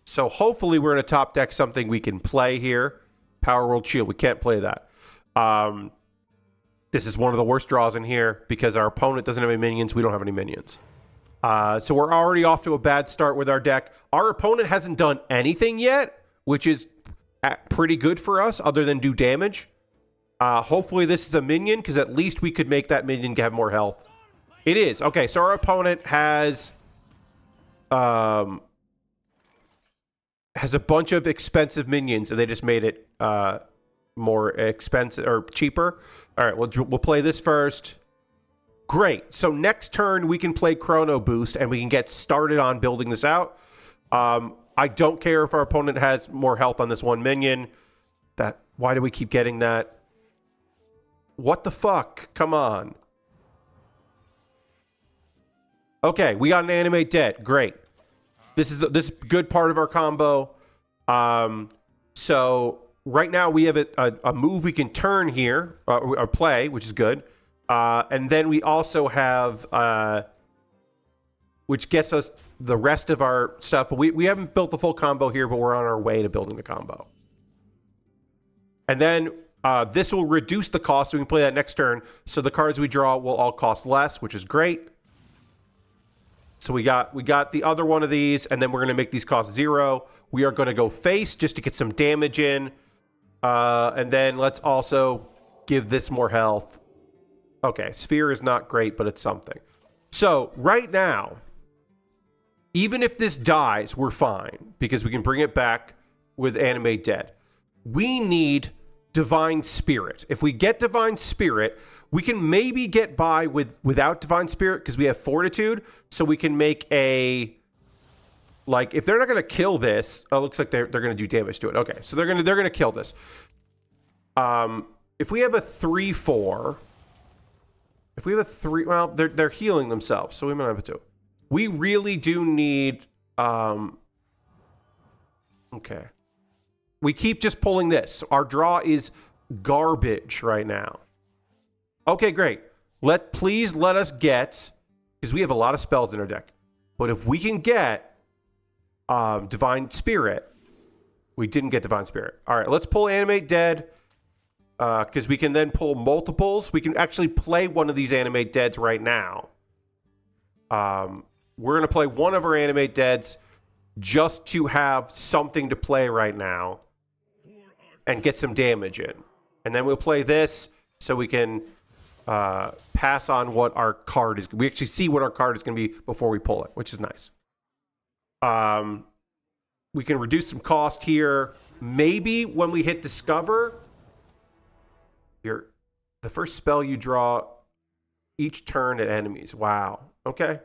So hopefully we're going to top deck something we can play here. Power World Shield. We can't play that. This is one of the worst draws in here because our opponent doesn't have any minions. We don't have any minions. So we're already off to a bad start with our deck. Our opponent hasn't done anything yet, which is pretty good for us other than do damage. Hopefully this is a minion because at least we could make that minion have more health. It is. Okay, so our opponent has a bunch of expensive minions, and they just made it more expensive or cheaper. All right, we'll play this first. Great. So next turn, we can play Chrono Boost, and we can get started on building this out. I don't care if our opponent has more health on this one minion. Why do we keep getting that? What the fuck? Come on. Okay, we got an Animate Dead. Great. This is a good part of our combo. So right now we have a move we can turn here, or play, which is good. And then we also have, which gets us the rest of our stuff. But we haven't built the full combo here, but we're on our way to building the combo. And then this will reduce the cost. So we can play that next turn. So the cards we draw will all cost less, which is great. So we got the other one of these, and then we're going to make these cost 0. We are going to go face just to get some damage in. And then let's also give this more health. Okay, Sphere is not great, but it's something. So right now, even if this dies, we're fine, because we can bring it back with Animate Dead. We need Divine Spirit. If we get Divine Spirit, we can maybe get by without Divine Spirit because we have Fortitude, so we can make a... Like, if they're not going to kill this... Oh, it looks like they're going to do damage to it. Okay, so they're going to kill this. If we have a 3/4... If we have a 3... Well, they're healing themselves, so we might have a 2. We really do need... Okay. We keep just pulling this. Our draw is garbage right now. Okay, great. Please let us get, because we have a lot of spells in our deck. But if we can get Divine Spirit, we didn't get Divine Spirit. All right, let's pull Animate Dead, because we can then pull multiples. We can actually play one of these Animate Deads right now. We're going to play one of our Animate Deads just to have something to play right now and get some damage in. And then we'll play this so we can pass on what our card is. We actually see what our card is going to be before we pull it, which is nice. We can reduce some cost here. Maybe when we hit Discover, the first spell you draw each turn at enemies. Wow. Okay.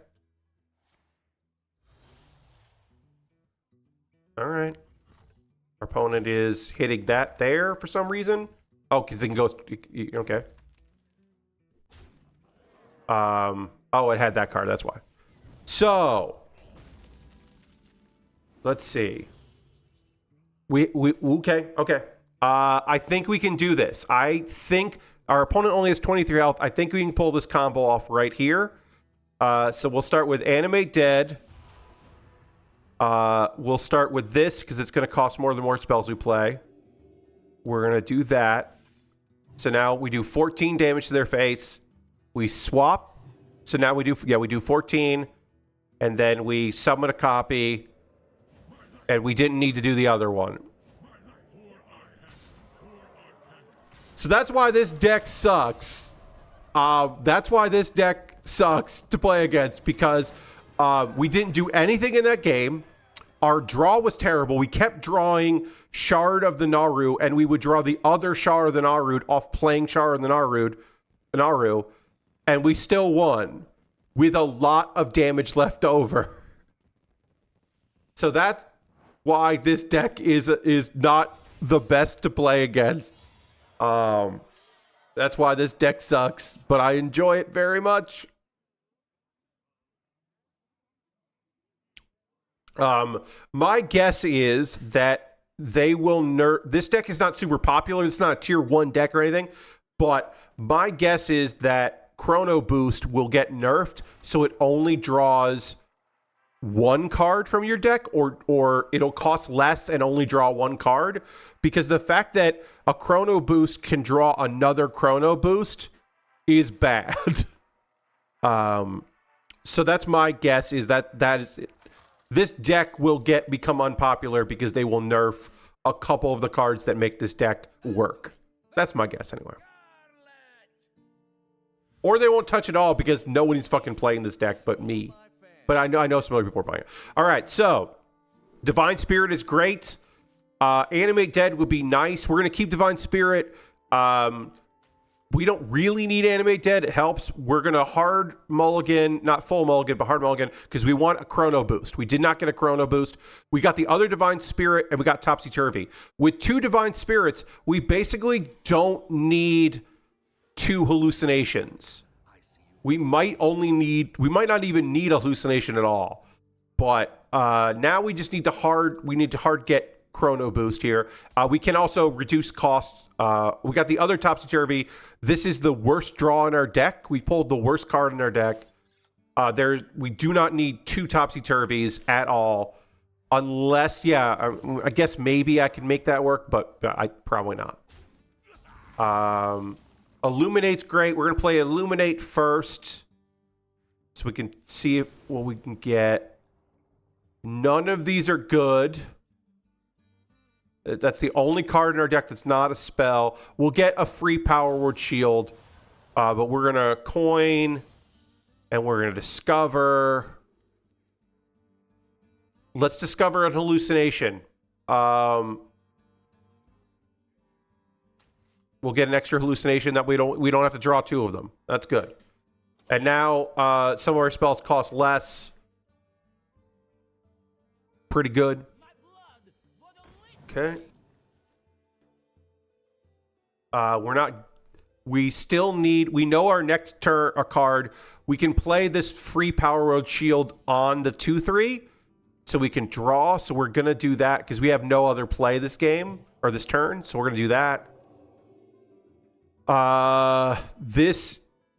All right. Our opponent is hitting that there for some reason. Oh, because it can go... Okay. Oh, it had that card. That's why. So, let's see. Okay. I think we can do this. I think our opponent only has 23 health. I think we can pull this combo off right here. So we'll start with Animate Dead. We'll start with this because it's going to cost more the more spells we play. We're going to do that. So now we do 14 damage to their face. We swap. So now we do 14. And then we summon a copy. And we didn't need to do the other one. So that's why this deck sucks. That's why this deck sucks to play against, because we didn't do anything in that game. Our draw was terrible. We kept drawing Shard of the Naru, and we would draw the other Shard of the Naru off playing Shard of the Naru, and we still won with a lot of damage left over. So that's why this deck is not the best to play against. That's why this deck sucks, but I enjoy it very much. My guess is that they will nerf. This deck is not super popular. It's not a tier 1 deck or anything, but my guess is that Chrono Boost will get nerfed, so it only draws one card from your deck, or it'll cost less and only draw one card, because the fact that a Chrono Boost can draw another Chrono Boost is bad. So that's my guess, is that is it. This deck will become unpopular because they will nerf a couple of the cards that make this deck work. That's my guess anyway. Or they won't touch it all because nobody's fucking playing this deck but me. But I know some other people are playing it. All right, so Divine Spirit is great. Animate Dead would be nice. We're going to keep Divine Spirit. We don't really need Animate Dead. It helps. We're going to hard mulligan, not full mulligan, but hard mulligan, because we want a Chrono Boost. We did not get a Chrono Boost. We got the other Divine Spirit, and we got Topsy Turvy. With 2 Divine Spirits, we basically don't need 2 hallucinations. We might not even need a hallucination at all. But now we just need to hard get Chrono Boost here. We can also reduce costs. We got the other Topsy Turvy. This is the worst draw in our deck. We pulled the worst card in our deck. We do not need 2 Topsy Turvies at all, unless, I guess maybe I can make that work, but I probably not. Illuminate's great. We're gonna play Illuminate first, so we can see what we can get. None of these are good. That's the only card in our deck that's not a spell. We'll get a free Power Word Shield, but we're going to coin, and we're going to discover. Let's discover an hallucination. We'll get an extra hallucination that we don't have to draw 2 of them. That's good. And now some of our spells cost less. Pretty good. Okay. We know our next turn, a card. We can play this free Power Road Shield on the 2/3, so we can draw. So we're going to do that because we have no other play this game. or this turn. So we're going to do that.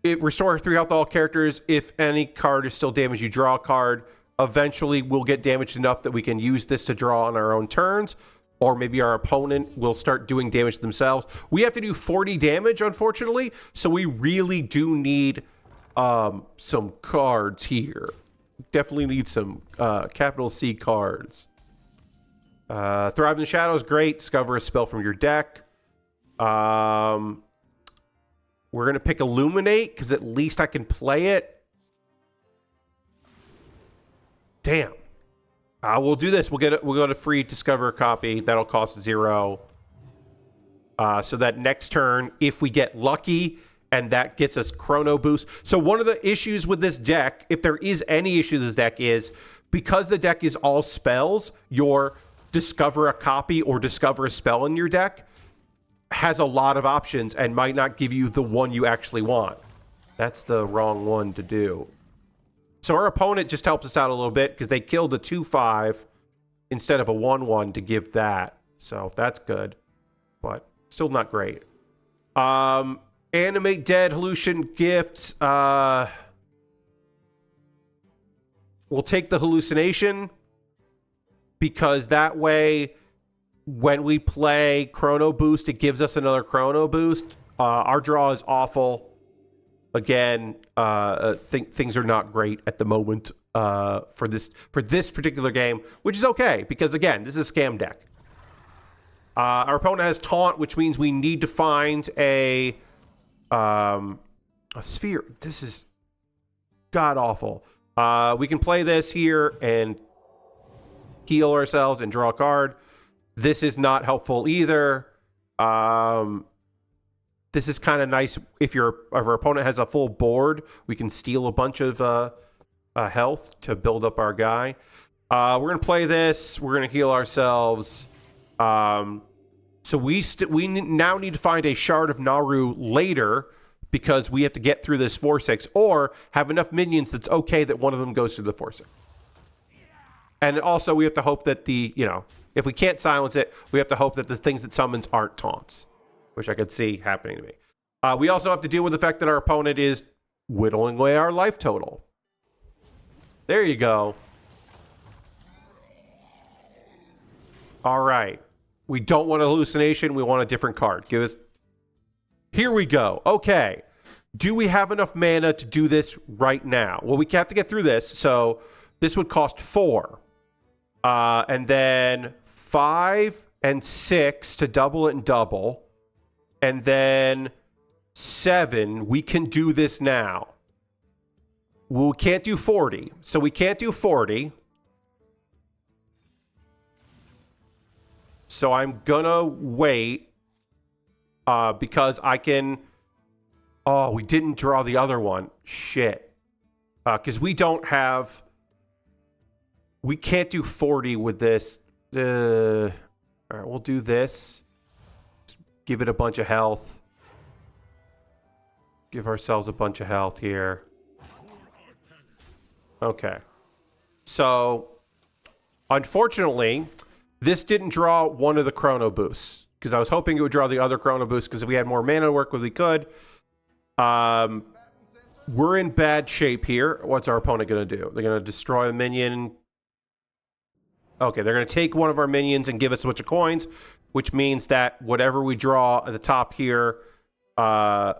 It restores 3 health to all characters. If any card is still damaged, you draw a card. Eventually, we'll get damaged enough that we can use this to draw on our own turns. Or maybe our opponent will start doing damage themselves. We have to do 40 damage, unfortunately. So we really do need some cards here. Definitely need some capital C cards. Thrive in the Shadows, great. Discover a spell from your deck. We're going to pick Illuminate, because at least I can play it. Damn. We'll do this. We'll go to free Discover a copy. That'll cost 0. So that next turn, if we get lucky, and that gets us Chrono Boost. So one of the issues with this deck, if there is any issue with this deck, is because the deck is all spells, your Discover a copy or Discover a spell in your deck has a lot of options and might not give you the one you actually want. That's the wrong one to do. So our opponent just helps us out a little bit because they killed a 2/5 instead of a 1/1 to give that. So that's good, but still not great. Animate Dead, Hallucination Gift. We'll take the Hallucination because that way when we play Chrono Boost, it gives us another Chrono Boost. Our draw is awful. Again, things are not great at the moment for this particular game, which is okay because again, this is a scam deck. Our opponent has Taunt, which means we need to find a sphere. This is god awful. We can play this here and heal ourselves and draw a card. This is not helpful either. This is kind of nice if our opponent has a full board. We can steal a bunch of health to build up our guy. We're gonna play this. We're gonna heal ourselves. So we now need to find a Shard of Naru later because we have to get through this 4/6 or have enough minions that's okay that one of them goes through the 4/6. And also we have to hope that if we can't silence it, we have to hope that the things it summons aren't taunts, which I could see happening to me. We also have to deal with the fact that our opponent is whittling away our life total. There you go. All right. We don't want a hallucination. We want a different card. Give us... Here we go. Okay. Do we have enough mana to do this right now? Well, we have to get through this, so this would cost 4. And then 5 and 6 to double it and double. And then 7. We can do this now. We can't do 40. So we can't do 40. So I'm gonna wait because I can... Oh, we didn't draw the other one. Shit. Because we don't have... We can't do 40 with this. All right, we'll do this. Give it a bunch of health. Give ourselves a bunch of health here. Okay. So, unfortunately, this didn't draw one of the Chrono Boosts. Because I was hoping it would draw the other Chrono Boost. Because if we had more mana to work with, we could. We're in bad shape here. What's our opponent going to do? They're going to destroy a minion. Okay, they're going to take one of our minions and give us a bunch of coins, which means that whatever we draw at the top here, our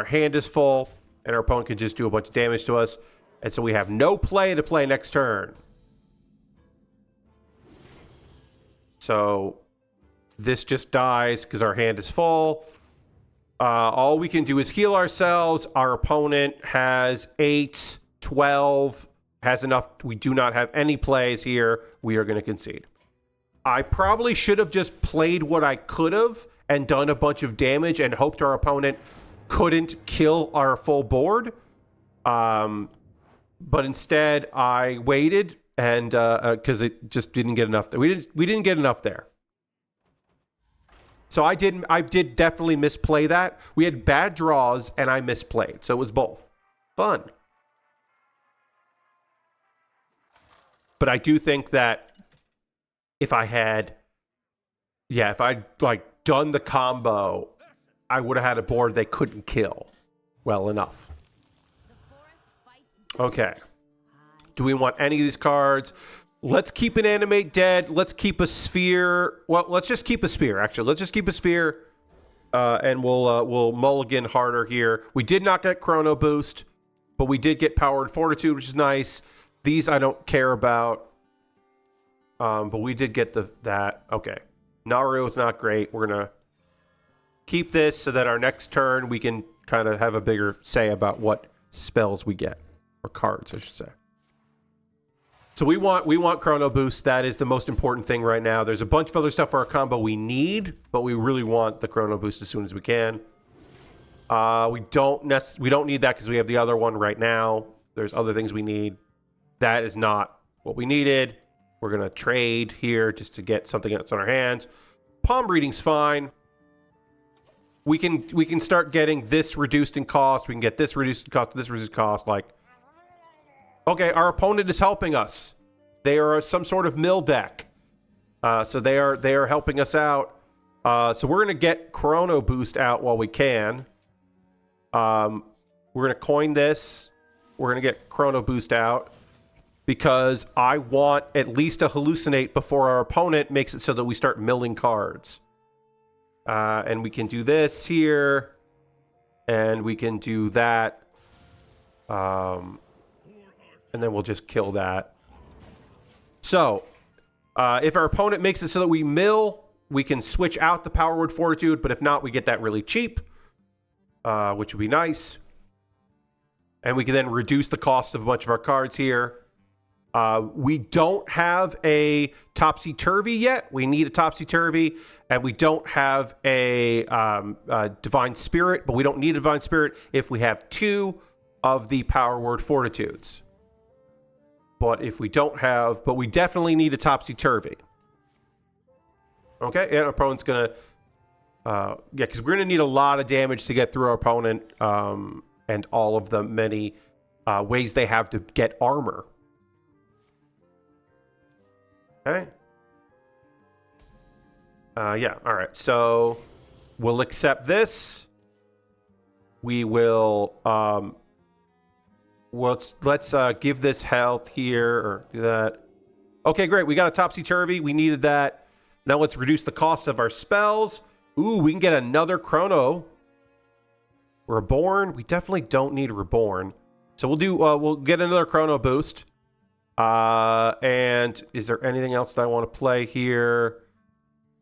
hand is full, and our opponent can just do a bunch of damage to us. And so we have no play to play next turn. So this just dies because our hand is full. All we can do is heal ourselves. Our opponent has 8, 12, has enough. We do not have any plays here. We are going to concede. I probably should have just played what I could have and done a bunch of damage and hoped our opponent couldn't kill our full board. But instead, I waited and because it just didn't get enough. We didn't get enough there. So I did definitely misplay that. We had bad draws and I misplayed. So it was both. Fun. But I do think that if I had Yeah, if I'd like done the combo, I would have had a board they couldn't kill well enough. Okay. Do we want any of these cards? Let's keep an animate dead. Let's keep a sphere. Well, let's just keep a sphere, actually. Let's just keep a sphere. And we'll mulligan harder here. We did not get Chrono Boost, but we did get Powered Fortitude, which is nice. These I don't care about. But we did get that. Okay. Naru is not great. We're going to keep this so that our next turn we can kind of have a bigger say about what spells we get. Or cards, I should say. So we want Chrono Boost. That is the most important thing right now. There's a bunch of other stuff for our combo we need, but we really want the Chrono Boost as soon as we can. We don't need that because we have the other one right now. There's other things we need. That is not what we needed. We're gonna trade here just to get something that's on our hands. Palm Breeding's fine. We can start getting this reduced in cost. We can get this reduced in cost. This reduced cost. Like, okay, our opponent is helping us. They are some sort of mill deck, so they are helping us out. So we're gonna get Chrono Boost out while we can. We're gonna coin this. We're gonna get Chrono Boost out because I want at least a hallucinate before our opponent makes it so that we start milling cards. And we can do this here, and we can do that. And then we'll just kill that. So, if our opponent makes it so that we mill, we can switch out the Power Word Fortitude, but if not, we get that really cheap, which would be nice. And we can then reduce the cost of a bunch of our cards here. We don't have a Topsy-Turvy yet. We need a Topsy-Turvy, and we don't have a Divine Spirit, but we don't need a Divine Spirit if we have 2 of the Power Word Fortitudes. But if we don't have, but we definitely need a Topsy-Turvy. Okay, and our opponent's gonna, yeah, because we're gonna need a lot of damage to get through our opponent, and all of the many ways they have to get armor. Okay. Yeah, all right. So we'll accept this. We will, let's give this health here, or do that. Okay, great. We got a Topsy-Turvy. We needed that. Now let's reduce the cost of our spells. Ooh, we can get another Chrono. Reborn. We definitely don't need Reborn. So we'll do, we'll get another Chrono boost. And is there anything else that I want to play here?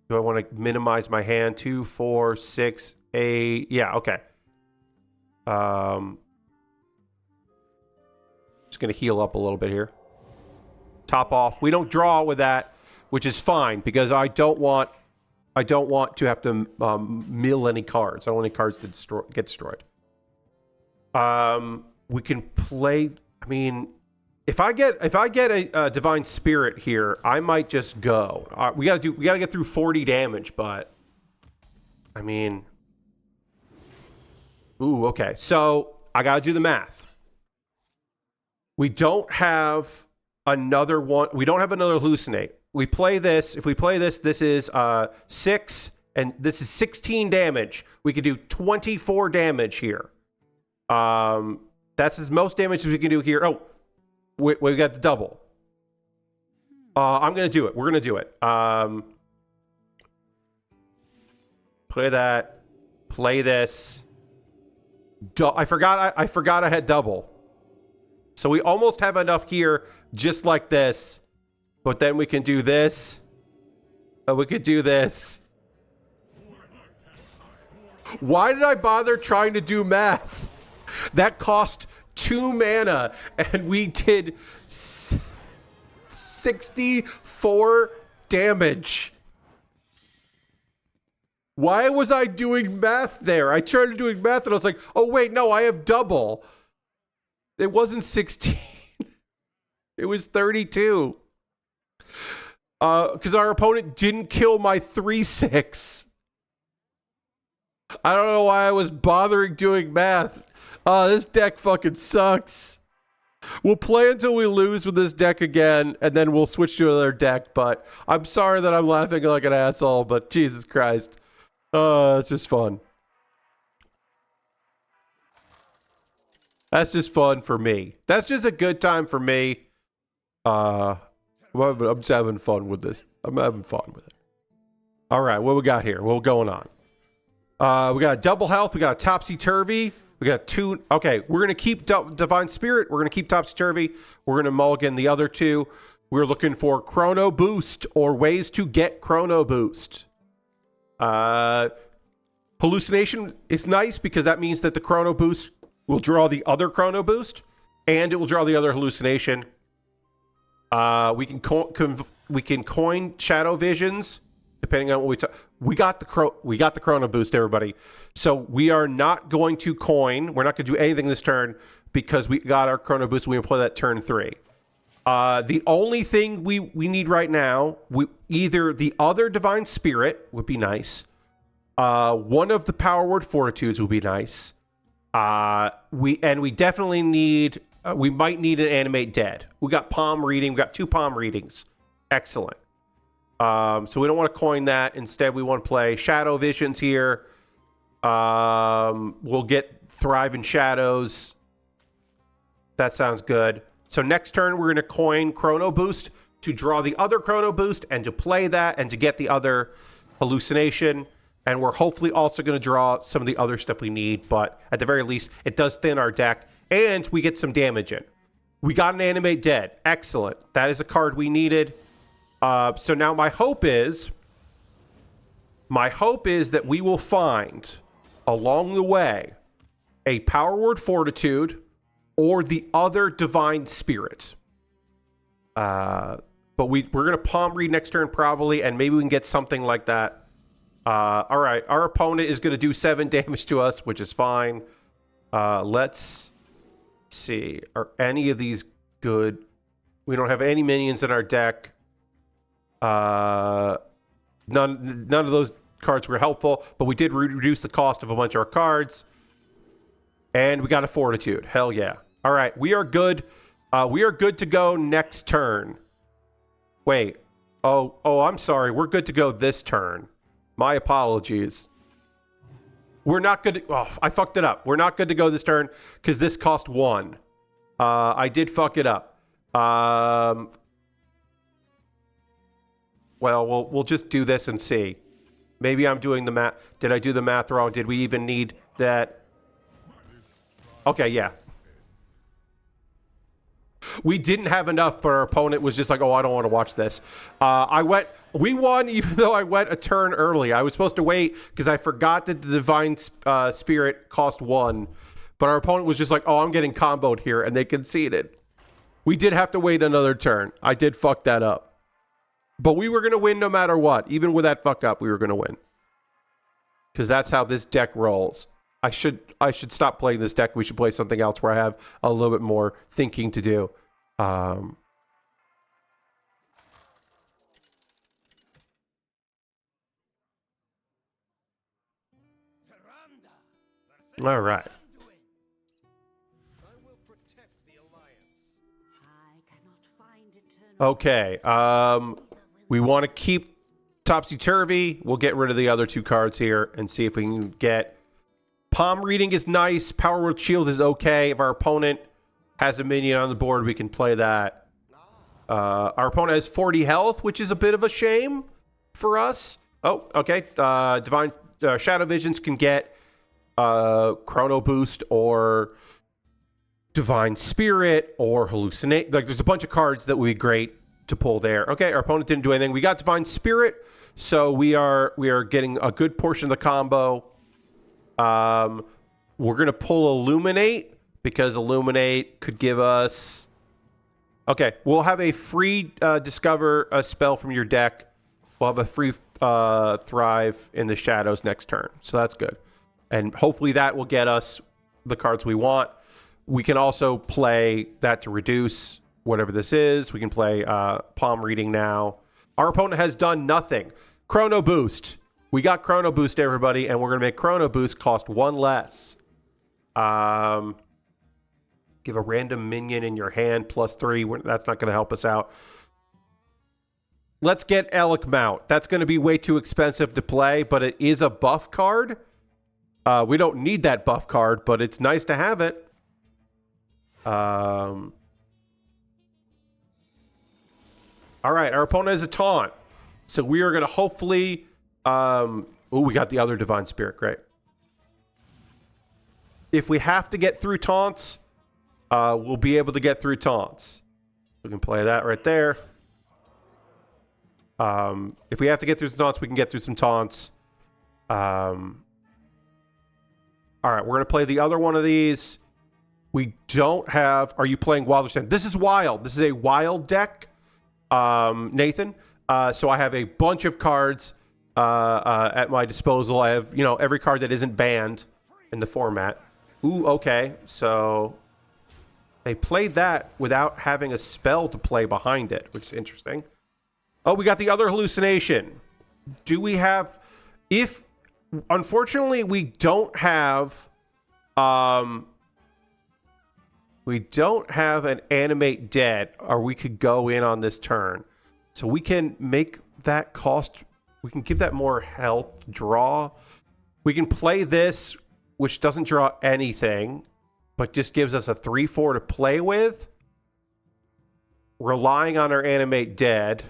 Do I want to minimize my hand? 2, 4, 6, 8. Yeah, okay. Just going to heal up a little bit here. Top off. We don't draw with that, which is fine because I don't want to have to mill any cards. I don't want any cards to get destroyed. We can play. I mean, if I get a Divine Spirit here, I might just go. We gotta get through 40 damage, but I mean, ooh, okay. So I gotta do the math. We don't have another one. We don't have another hallucinate. We play this. If we play this, this is 6, and this is 16 damage. We could do 24 damage here. That's as most damage as we can do here. Oh, we got the double. I'm gonna do it. We're gonna do it. Play that. Play this. I forgot I had double. So we almost have enough here, just like this. But then we can do this. We could do this. Why did I bother trying to do math? That cost 2 mana, and we did 64 damage. Why was I doing math there? I tried doing math, and I was like, oh, wait, no, I have double. It wasn't 16. It was 32. Because our opponent didn't kill my 3/6. I don't know why I was bothering doing math. This deck fucking sucks. We'll play until we lose with this deck again, and then we'll switch to another deck. But I'm sorry that I'm laughing like an asshole, but Jesus Christ. It's just fun. That's just fun for me. That's just a good time for me. I'm just having fun with this. I'm having fun with it. All right, what we got here? What's going on? We got a double health. We got a topsy-turvy. We got two. Okay, we're going to keep Divine Spirit. We're going to keep topsy-turvy. We're going to mulligan the other two. We're looking for Chrono Boost or ways to get Chrono Boost. Hallucination is nice because that means that the Chrono Boost will draw the other Chrono Boost and it will draw the other hallucination. We can coin Shadow Visions depending on what we got the Chrono Boost, everybody. So we are not going to coin. We're not going to do anything this turn because we got our Chrono Boost. We can play that turn 3. The only thing we need right now, either the other Divine Spirit would be nice. One of the Power Word Fortitudes would be nice. We definitely need. We might need an Animate Dead. We got Palm Reading. We got 2 Palm Readings. Excellent. So we don't want to coin that. Instead, we want to play Shadow Visions here. We'll get Thrive in Shadows. That sounds good. So next turn, we're going to coin Chrono Boost to draw the other Chrono Boost and to play that and to get the other hallucination. And we're hopefully also going to draw some of the other stuff we need. But at the very least, it does thin our deck. And we get some damage in. We got an Animate Dead. Excellent. That is a card we needed. So now my hope is that we will find along the way a Power Word Fortitude or the other Divine Spirit. But we're going to Palm Read next turn probably, and maybe we can get something like that. All right, our opponent is going to do 7 damage to us, which is fine. Let's see. Are any of these good? We don't have any minions in our deck. None of those cards were helpful, but we did reduce the cost of a bunch of our cards. And we got a Fortitude. Hell yeah. All right, we are good. We are good to go next turn. Wait. Oh, I'm sorry. We're good to go this turn. My apologies. We're not good to... Oh, I fucked it up. We're not good to go this turn because this cost 1. I did fuck it up. Well, we'll just do this and see. Maybe I'm doing the math. Did I do the math wrong? Did we even need that? Okay, yeah. We didn't have enough, but our opponent was just like, oh, I don't want to watch this. We won even though I went a turn early. I was supposed to wait because I forgot that the Divine Spirit cost 1. But our opponent was just like, oh, I'm getting comboed here, and they conceded. We did have to wait another turn. I did fuck that up. But we were going to win no matter what. Even with that fuck up, we were going to win. Because that's how this deck rolls. I should stop playing this deck. We should play something else where I have a little bit more thinking to do. All right. Okay. We want to keep Topsy-Turvy. We'll get rid of the other 2 cards here and see if we can get... Palm Reading is nice. Power Word Shield is okay. If our opponent has a minion on the board, we can play that. Our opponent has 40 health, which is a bit of a shame for us. Oh, okay. Divine Shadow Visions can get Chrono Boost or Divine Spirit or Hallucinate. Like, there's a bunch of cards that would be great to pull there. Okay, our opponent didn't do anything. We got Divine Spirit, so we are getting a good portion of the combo. We're going to pull Illuminate because Illuminate could give us... Okay, we'll have a free discover a spell from your deck. We'll have a free Thrive in the Shadows next turn, so that's good. And hopefully that will get us the cards we want. We can also play that to reduce whatever this is. We can play Palm Reading now. Our opponent has done nothing. Chrono Boost. We got Chrono Boost, everybody, and we're going to make Chrono Boost cost 1 less. Give a random minion in your hand +3. That's not going to help us out. Let's get Elec Mount. That's going to be way too expensive to play, but it is a buff card. We don't need that buff card, but it's nice to have it. All right, our opponent has a taunt. So we are going to hopefully... we got the other Divine Spirit. Great. If we have to get through taunts, we'll be able to get through taunts. We can play that right there. If we have to get through some taunts, we can get through some taunts. All right, we're going to play the other one of these. We don't have... Are you playing Wild Understand? This is wild. This is a wild deck, Nathan. So I have a bunch of cards at my disposal. I have, every card that isn't banned in the format. Ooh, okay. So they played that without having a spell to play behind it, which is interesting. Oh, we got the other hallucination. Do we have... Unfortunately, we don't have... we don't have an Animate Dead, or we could go in on this turn. So we can make that cost... We can give that more health draw. We can play this, which doesn't draw anything, but just gives us a 3/4 to play with. Relying on our Animate Dead.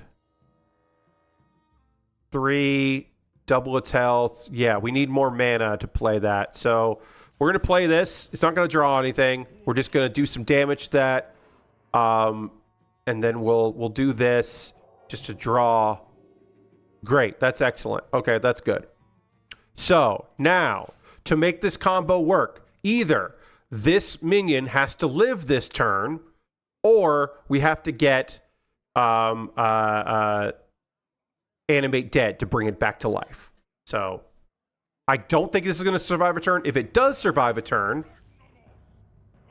3, double its health. Yeah, we need more mana to play that. So we're going to play this. It's not going to draw anything. We're just going to do some damage to that. And then we'll do this just to draw. Great. That's excellent. Okay, that's good. So now, to make this combo work, either this minion has to live this turn, or we have to get Animate Dead to bring it back to life. So I don't think this is going to survive a turn. If it does survive a turn,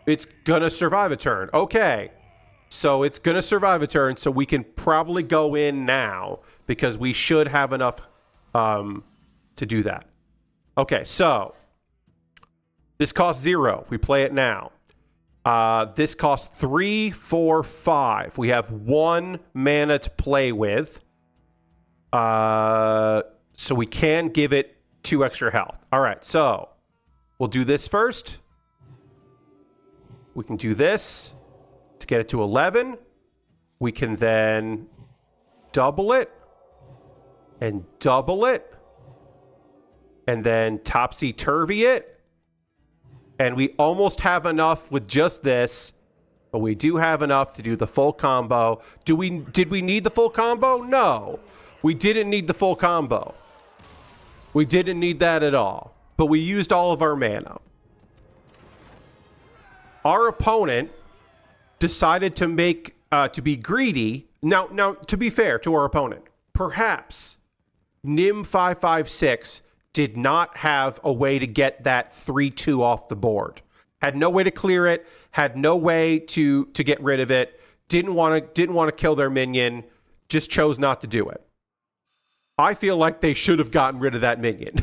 it's going to survive a turn. Okay. So it's going to survive a turn, so we can probably go in now because we should have enough to do that. Okay, so this costs 0. We play it now. This costs 3, 4, 5. We have 1 mana to play with. So we can give it 2 extra health. All right, so we'll do this first. We can do this to get it to 11. We can then double it and double it and then topsy-turvy it. And we almost have enough with just this, but we do have enough to do the full combo. Did we need the full combo? No. We didn't need the full combo. We didn't need that at all. But we used all of our mana. Our opponent decided to make to be greedy. Now, to be fair to our opponent, perhaps Nim 556 did not have a way to get that 3/2 off the board. Had no way to clear it. Had no way to get rid of it. Didn't want to kill their minion. Just chose not to do it. I feel like they should have gotten rid of that minion.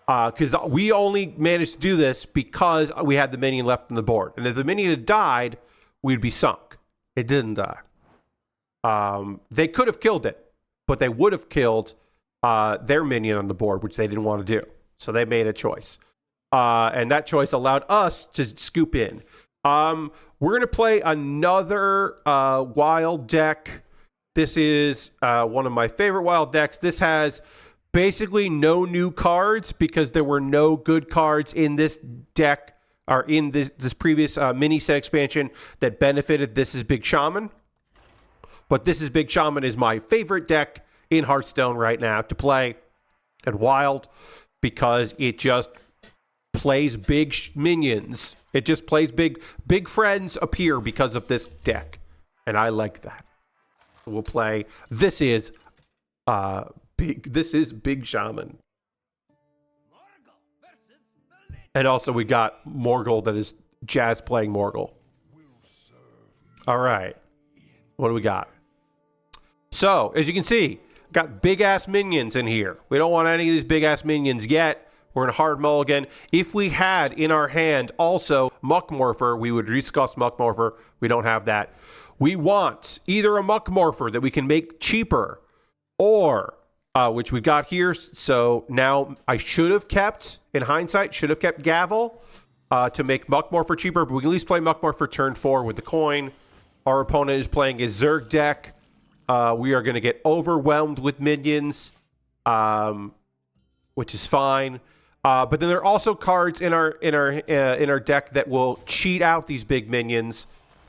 Because we only managed to do this because we had the minion left on the board. And if the minion had died, we'd be sunk. It didn't die. They could have killed it, but they would have killed their minion on the board, which they didn't want to do. So they made a choice. And that choice allowed us to scoop in. We're going to play another wild deck. This is one of my favorite wild decks. This has basically no new cards because there were no good cards in this deck or in this previous mini set expansion that benefited This Is Big Shaman. But This Is Big Shaman is my favorite deck in Hearthstone right now to play at Wild because it just plays big minions. It just plays big friends appear because of this deck. And I like that. We'll play This Is Big Shaman. And also we got Morgul that is Jazz playing Morgul. All right. What do we got? So, as you can see, got big-ass minions in here. We don't want any of these big-ass minions yet. We're in a hard mulligan. If we had in our hand also Muck Morpher, we would discuss Muck Morpher. We don't have that. We want either a Muck Morpher that we can make cheaper, or which we've got here. So now I should have kept, in hindsight, should have kept Gavel to make Muck Morpher cheaper, but we can at least play Muck Morpher turn 4 with the coin. Our opponent is playing a Zerg deck. We are going to get overwhelmed with minions, which is fine. But then there are also cards in our deck that will cheat out these big minions,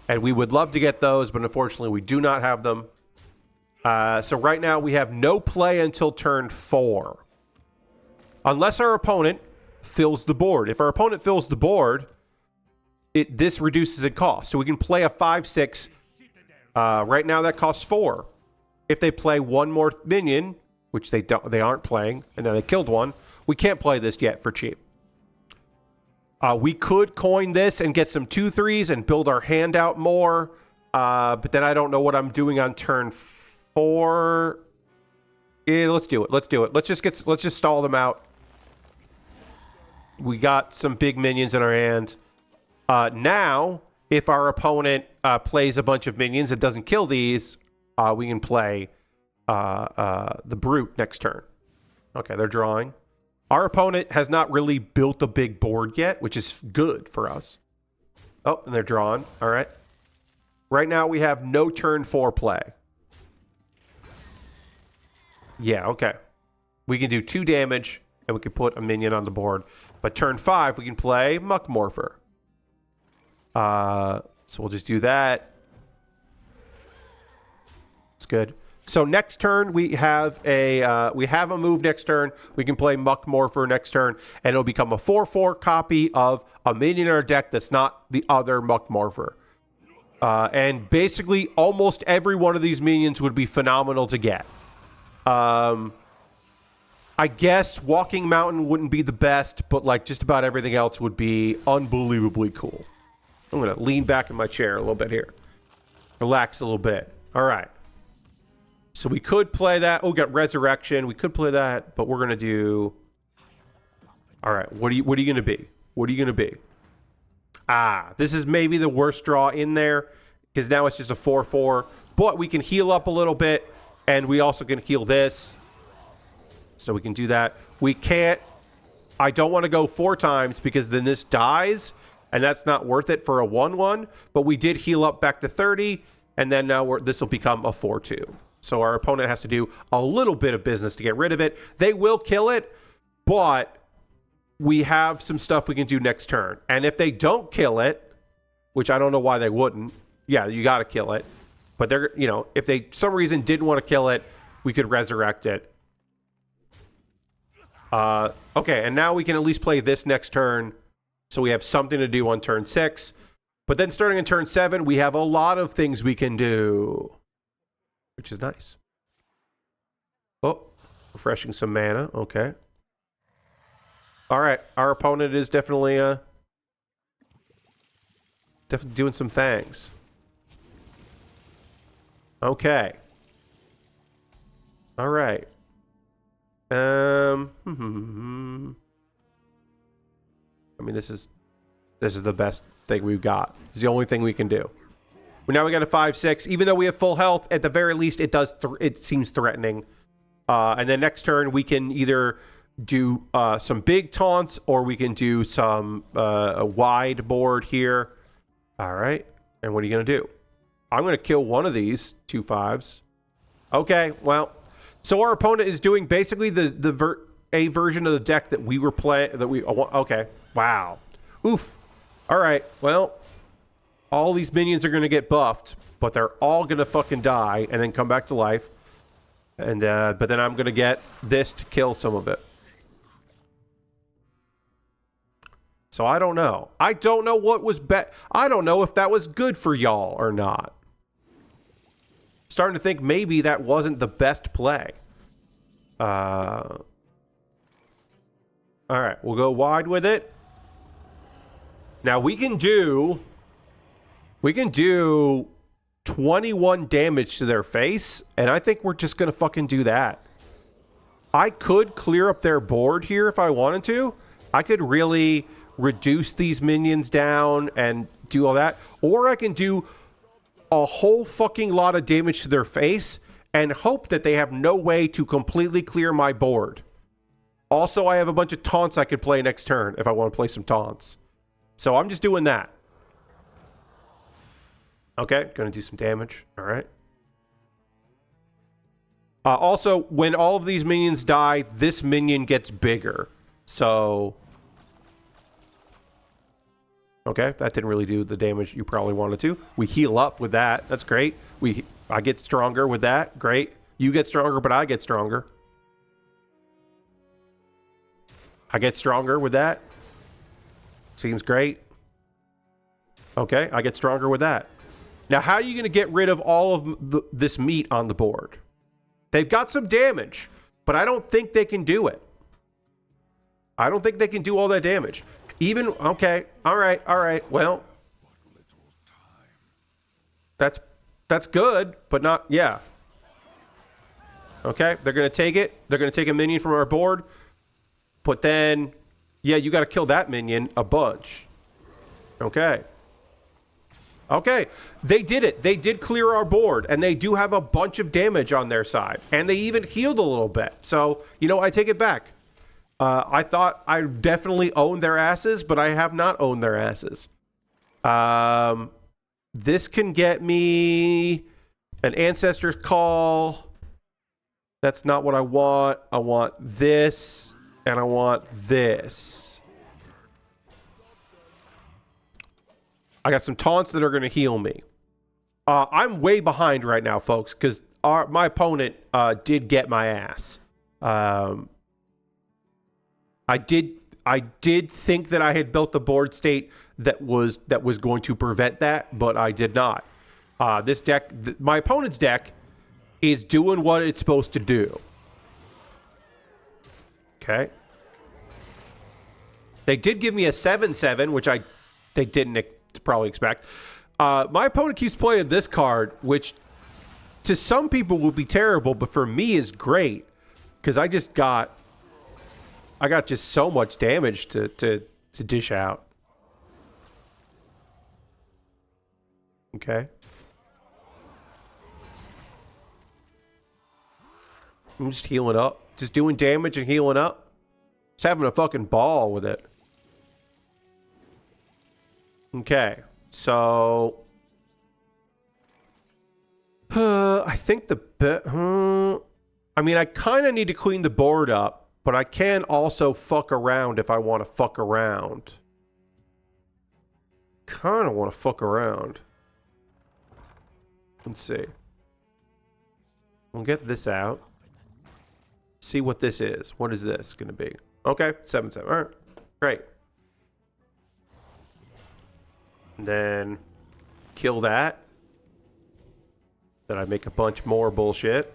and we would love to get those, but unfortunately we do not have them. So right now we have no play until turn 4, unless our opponent fills the board. If our opponent fills the board, this reduces in cost, so we can play a 5/6. Right now that costs 4. If they play one more minion, which they aren't playing, and then they killed one, we can't play this yet for cheap. We could coin this and get some 2/3s and build our hand out more, but then I don't know what I'm doing on turn 4. Yeah, let's do it. Let's do it. Let's just stall them out. We got some big minions in our hand. Now, if our opponent plays a bunch of minions and doesn't kill these, we can play the Brute next turn. Okay, they're drawing. Our opponent has not really built a big board yet, which is good for us. Oh, and they're drawing. All right. Right now, we have no turn 4 play. Yeah, okay. We can do 2 damage, and we can put a minion on the board. But turn 5, we can play Muck Morpher. So we'll just do that. It's good. So next turn we have a move next turn. We can play Muck Morpher next turn, and it'll become a 4/4 copy of a minion in our deck that's not the other Muck Morpher. And basically almost every one of these minions would be phenomenal to get. I guess Walking Mountain wouldn't be the best, but like just about everything else would be unbelievably cool. I'm going to lean back in my chair a little bit here. Relax a little bit. All right. So we could play that. Oh, we got Resurrection. We could play that, but we're going to do... All right. What are you going to be? What are you going to be? This is maybe the worst draw in there, because now it's just a 4/4. But we can heal up a little bit, and we also can heal this. So we can do that. We can't... I don't want to go 4 times, because then this dies, and that's not worth it for a 1/1. But we did heal up back to 30, and then now this will become a 4/2. So our opponent has to do a little bit of business to get rid of it. They will kill it, but we have some stuff we can do next turn. And if they don't kill it, which I don't know why they wouldn't, yeah, you got to kill it. But they're, you know, if they for some reason didn't want to kill it, we could resurrect it. Okay, and now we can at least play this next turn, so we have something to do on turn 6. But then starting in turn 7, we have a lot of things we can do, which is nice. Oh, refreshing some mana. Okay. All right, our opponent is definitely doing some things. Okay. All right. I mean, this is the best thing we've got. It's the only thing we can do. But now we got a 5/6. Even though we have full health, at the very least, it seems threatening. And then next turn, we can either do some big taunts, or we can do some a wide board here. All right. And what are you going to do? I'm going to kill one of these 2 5s. Okay. Well, so our opponent is doing basically a version of the deck that we were playing. Okay. Wow. Oof. All right. Well, all these minions are going to get buffed, but they're all going to fucking die and then come back to life. And but then I'm going to get this to kill some of it. So I don't know. I don't know what was I don't know if that was good for y'all or not. Starting to think maybe that wasn't the best play. All right, we'll go wide with it. Now we can do 21 damage to their face, and I think we're just gonna fucking do that. I could clear up their board here if I wanted to. I could really reduce these minions down and do all that. Or I can do a whole fucking lot of damage to their face and hope that they have no way to completely clear my board. Also, I have a bunch of taunts I could play next turn if I want to play some taunts. So I'm just doing that. Okay, gonna do some damage. All right. Also, when all of these minions die, this minion gets bigger. So... Okay, that didn't really do the damage you probably wanted to. We heal up with that. That's great. I get stronger with that. Great. You get stronger, but I get stronger. I get stronger with that. Seems great. Okay, I get stronger with that. Now, how are you going to get rid of all of this meat on the board? They've got some damage, but I don't think they can do it. I don't think they can do all that damage. Even, okay, all right, well. That's good, but not, yeah. Okay, they're going to take it. They're going to take a minion from our board. But then, yeah, you got to kill that minion a bunch. Okay. Okay, they did it. They did clear our board, and they do have a bunch of damage on their side. And they even healed a little bit. So, you know, I take it back. I thought I definitely owned their asses, but I have not owned their asses. This can get me an Ancestor's Call. That's not what I want. I want this, and I want this. I got some taunts that are going to heal me. I'm way behind right now, folks, because my opponent did get my ass. I did think that I had built the board state that was going to prevent that, but I did not. This deck, my opponent's deck, is doing what it's supposed to do. Okay. They did give me a 7/7, which they didn't probably expect. My opponent keeps playing this card, which to some people will be terrible, but for me is great because I got just so much damage to dish out. Okay. I'm just healing up. Just doing damage and healing up. Just having a fucking ball with it. Okay. So... I think I mean, I kind of need to clean the board up, but I can also fuck around if I want to fuck around. Kind of want to fuck around. Let's see. We'll get this out. See what this is. What is this going to be? Okay, 7/7. All right, great. And then kill that. Then I make a bunch more bullshit.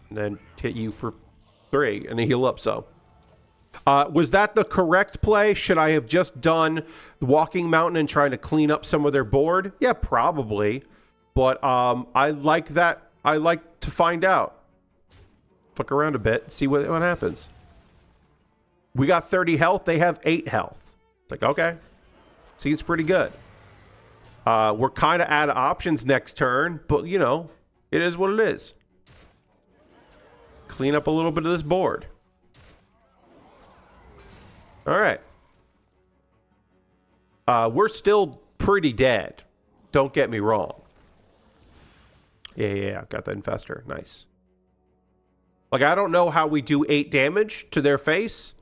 And then hit you for 3 and then heal up some. Was that the correct play? Should I have just done Walking Mountain and trying to clean up some of their board? Yeah, probably. But I like that. I like to find out. Fuck around a bit, see what happens. We got 30 health. They have 8 health. It's like, okay. Seems pretty good. We're kind of out of options next turn, but, you know, it is what it is. Clean up a little bit of this board. All right. We're still pretty dead. Don't get me wrong. Yeah. Got that infestor. Nice. Like, I don't know how we do 8 damage to their face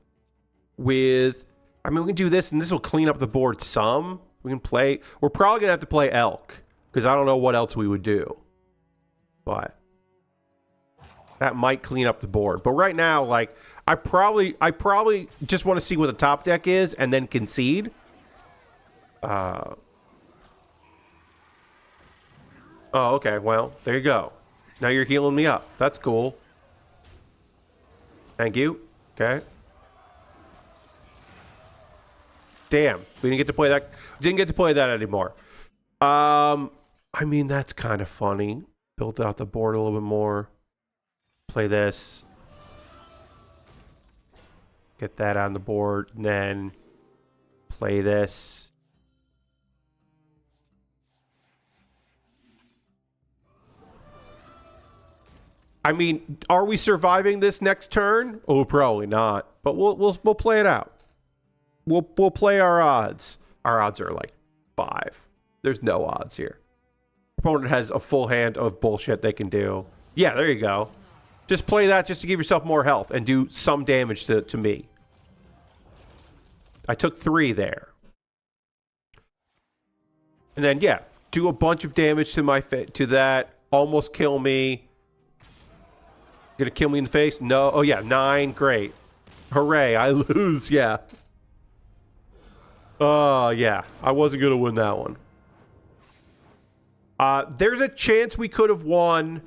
with... I mean, we can do this, and this will clean up the board some. We can play... We're probably going to have to play Elk, because I don't know what else we would do. But... that might clean up the board. But right now, like, I probably just want to see what the top deck is and then concede. Oh, okay. Well, there you go. Now you're healing me up. That's cool. Thank you. Okay. Damn. We didn't get to play that. Didn't get to play that anymore. I mean, that's kind of funny. Built out the board a little bit more. Play this. Get that on the board, and then play this. I mean, are we surviving this next turn? Oh, probably not. But we'll play it out. We'll play our odds. Our odds are like 5. There's no odds here. Opponent has a full hand of bullshit they can do. Yeah, there you go. Just play that just to give yourself more health and do some damage to me. I took 3 there. And then, yeah, do a bunch of damage to my to that. Almost kill me. Gonna kill me in the face? No. Oh, yeah, 9. Great. Hooray, I lose. Yeah. Yeah. I wasn't gonna win that one. There's a chance we could have won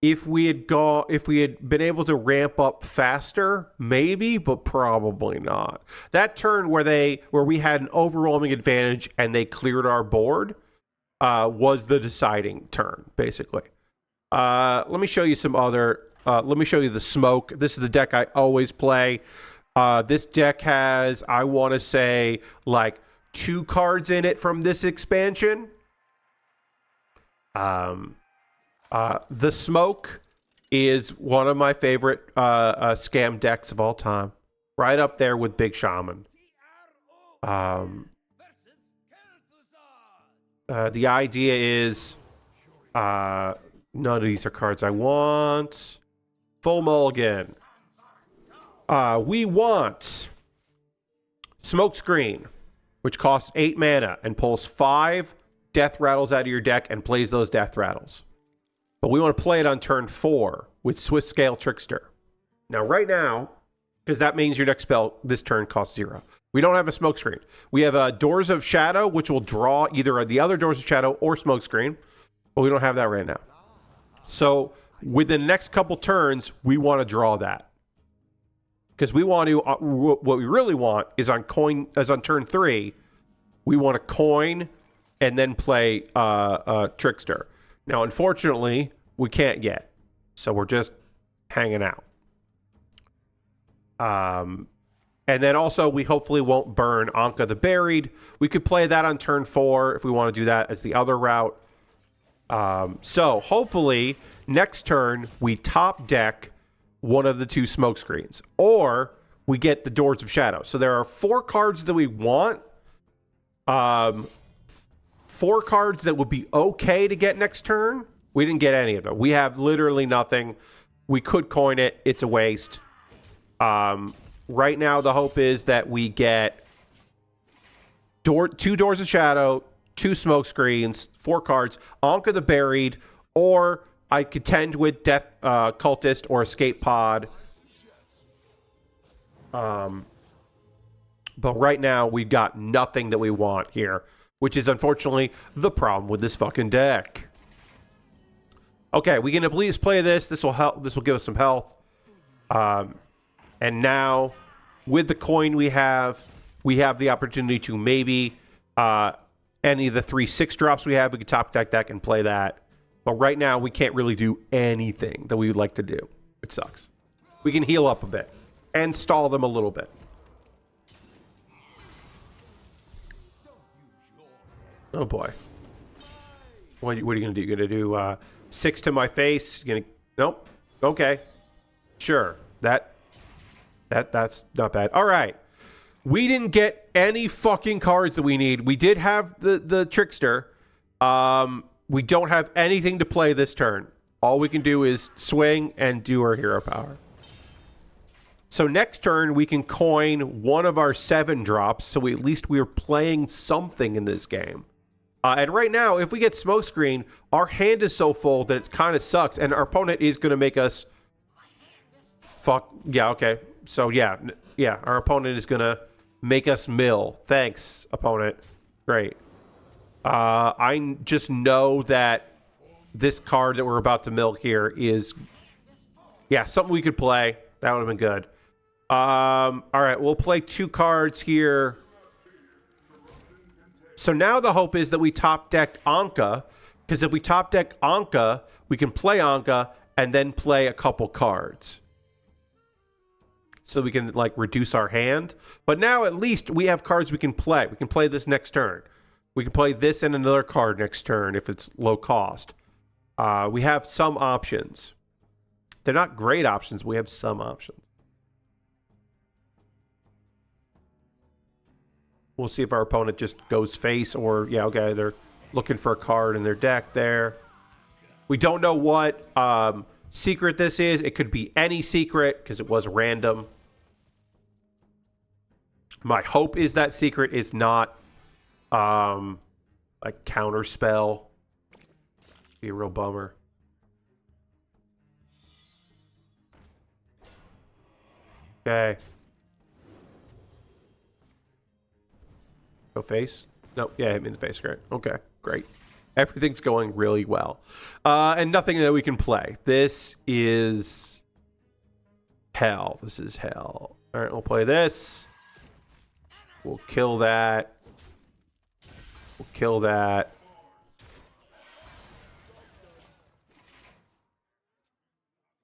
if we had been able to ramp up faster, maybe, but probably not. That turn where we had an overwhelming advantage and they cleared our board was the deciding turn, basically. Let me show you some other. Let me show you the smoke. This is the deck I always play. This deck has, I want to say, like 2 cards in it from this expansion. The Smoke is one of my favorite scam decks of all time. Right up there with Big Shaman. The idea is none of these are cards I want. Full mulligan. We want Smokescreen, which costs 8 mana and pulls 5 death rattles out of your deck and plays those death rattles. But we want to play it on turn 4 with Swift Scale Trickster. Now, right now, because that means your next spell this turn costs 0. We don't have a Smokescreen. We have Doors of Shadow, which will draw either the other Doors of Shadow or Smokescreen, but we don't have that right now. So, within the next couple turns, we want to draw that. Because we want to, what we really want is on turn 3, we want to coin and then play Trickster. Now, unfortunately, we can't yet. So we're just hanging out. And then also, we hopefully won't burn Anka the Buried. We could play that on turn 4 if we want to do that as the other route. So hopefully, next turn, we top deck one of the 2 Smokescreens. Or we get the Doors of Shadow. So there are 4 cards that we want. 4 cards that would be okay to get next turn. We didn't get any of them. We have literally nothing. We could coin it. It's a waste. Right now, the hope is that we get 2 Doors of Shadow, 2 Smokescreens, 4 cards, Anka the Buried, or I contend with Death Cultist or Escape Pod. But right now, we've got nothing that we want here, which is unfortunately the problem with this fucking deck. Okay, we can at least play this. This will help. This will give us some health. And now, with the coin we have the opportunity to maybe any of the 3 6-drops we have. We can top deck and play that. But right now, we can't really do anything that we would like to do. It sucks. We can heal up a bit and stall them a little bit. Oh boy. What are you going to do? You're going to do 6 to my face? You're going to... Nope. Okay. Sure. That's not bad. All right. We didn't get any fucking cards that we need. We did have the Trickster. We don't have anything to play this turn. All we can do is swing and do our hero power. So next turn, we can coin one of our 7 drops, so at least we're playing something in this game. And right now, if we get Smokescreen, our hand is so full that it kind of sucks, and our opponent is going to make us... Fuck. Yeah, okay. So, yeah, our opponent is going to make us mill. Thanks, opponent. Great. I just know that this card that we're about to mill here is... Yeah, something we could play. That would have been good. All right, we'll play 2 cards here. So now the hope is that we top deck Anka, because if we top deck Anka, we can play Anka and then play a couple cards. So we can like reduce our hand. But now at least we have cards we can play. We can play this next turn. We can play this and another card next turn if it's low cost. We have some options. They're not great options. We have some options. We'll see if our opponent just goes face or, yeah, okay, they're looking for a card in their deck there. We don't know what secret this is. It could be any secret because it was random. My hope is that secret is not a counter spell. Be a real bummer. Okay. Go face? Nope. Yeah, hit me in the face. Great. Okay, great. Everything's going really well. And nothing that we can play. This is hell. This is hell. All right, we'll play this. We'll kill that. We'll kill that.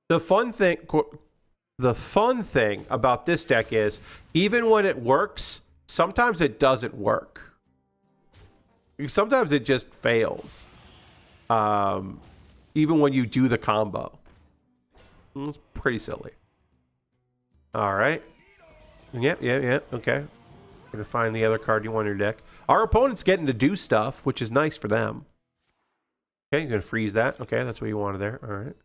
The fun thing about this deck is, even when it works, sometimes it doesn't work. Sometimes it just fails. Even when you do the combo. It's pretty silly. All right. Yeah. Okay. Gonna find the other card you want in your deck. Our opponent's getting to do stuff, which is nice for them. Okay, you're gonna freeze that. Okay, that's what you wanted there. All right.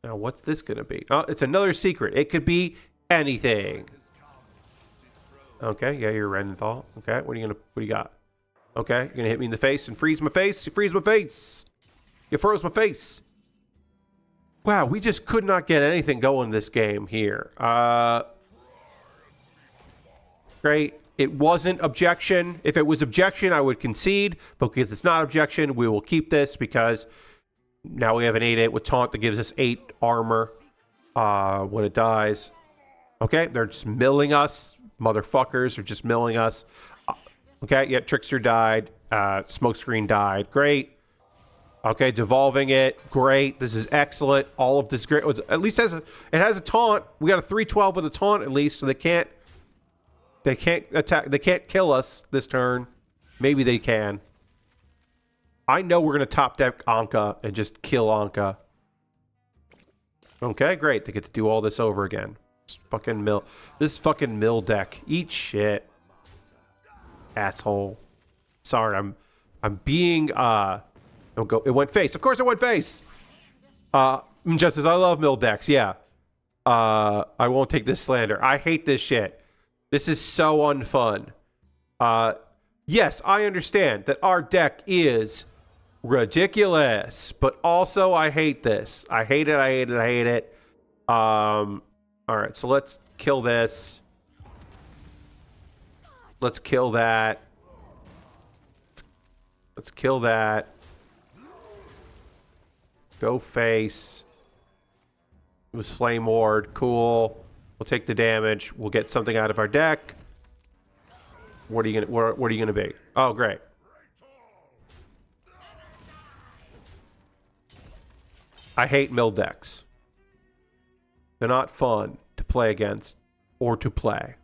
Now, what's this gonna be? Oh, it's another secret. It could be anything. Okay, yeah, you're Renthal. Okay, what do you got? Okay, you're gonna hit me in the face and freeze my face. You freeze my face. You froze my face. Wow, we just could not get anything going this game here. Great. It wasn't objection. If it was objection, I would concede. But because it's not objection, we will keep this because now we have an 8/8 with taunt that gives us 8 armor when it dies. Okay, they're just milling us. Motherfuckers are just milling us. Okay, yeah, Trickster died. Smokescreen died. Great. Okay, devolving it. Great. This is excellent. All of this great. At least it has a taunt. We got a 3/12 with a taunt at least, so they can't attack. They can't kill us this turn. Maybe they can. I know we're gonna top deck Anka and just kill Anka. Okay, great. They get to do all this over again. This fucking mill deck. Eat shit, asshole. Sorry, I'm being don't go. It went face. Of course, it went face. Justice, I love mill decks. Yeah. I won't take this slander. I hate this shit. This is so unfun. Yes, I understand that our deck is ridiculous, but also I hate this. I hate it. I hate it. I hate it. All right, so let's kill this. Let's kill that. Let's kill that. Go face. It was Flame Ward. Cool. We'll take the damage. We'll get something out of our deck. What are you gonna be? Oh, great. I hate mill decks. They're not fun to play against or to play.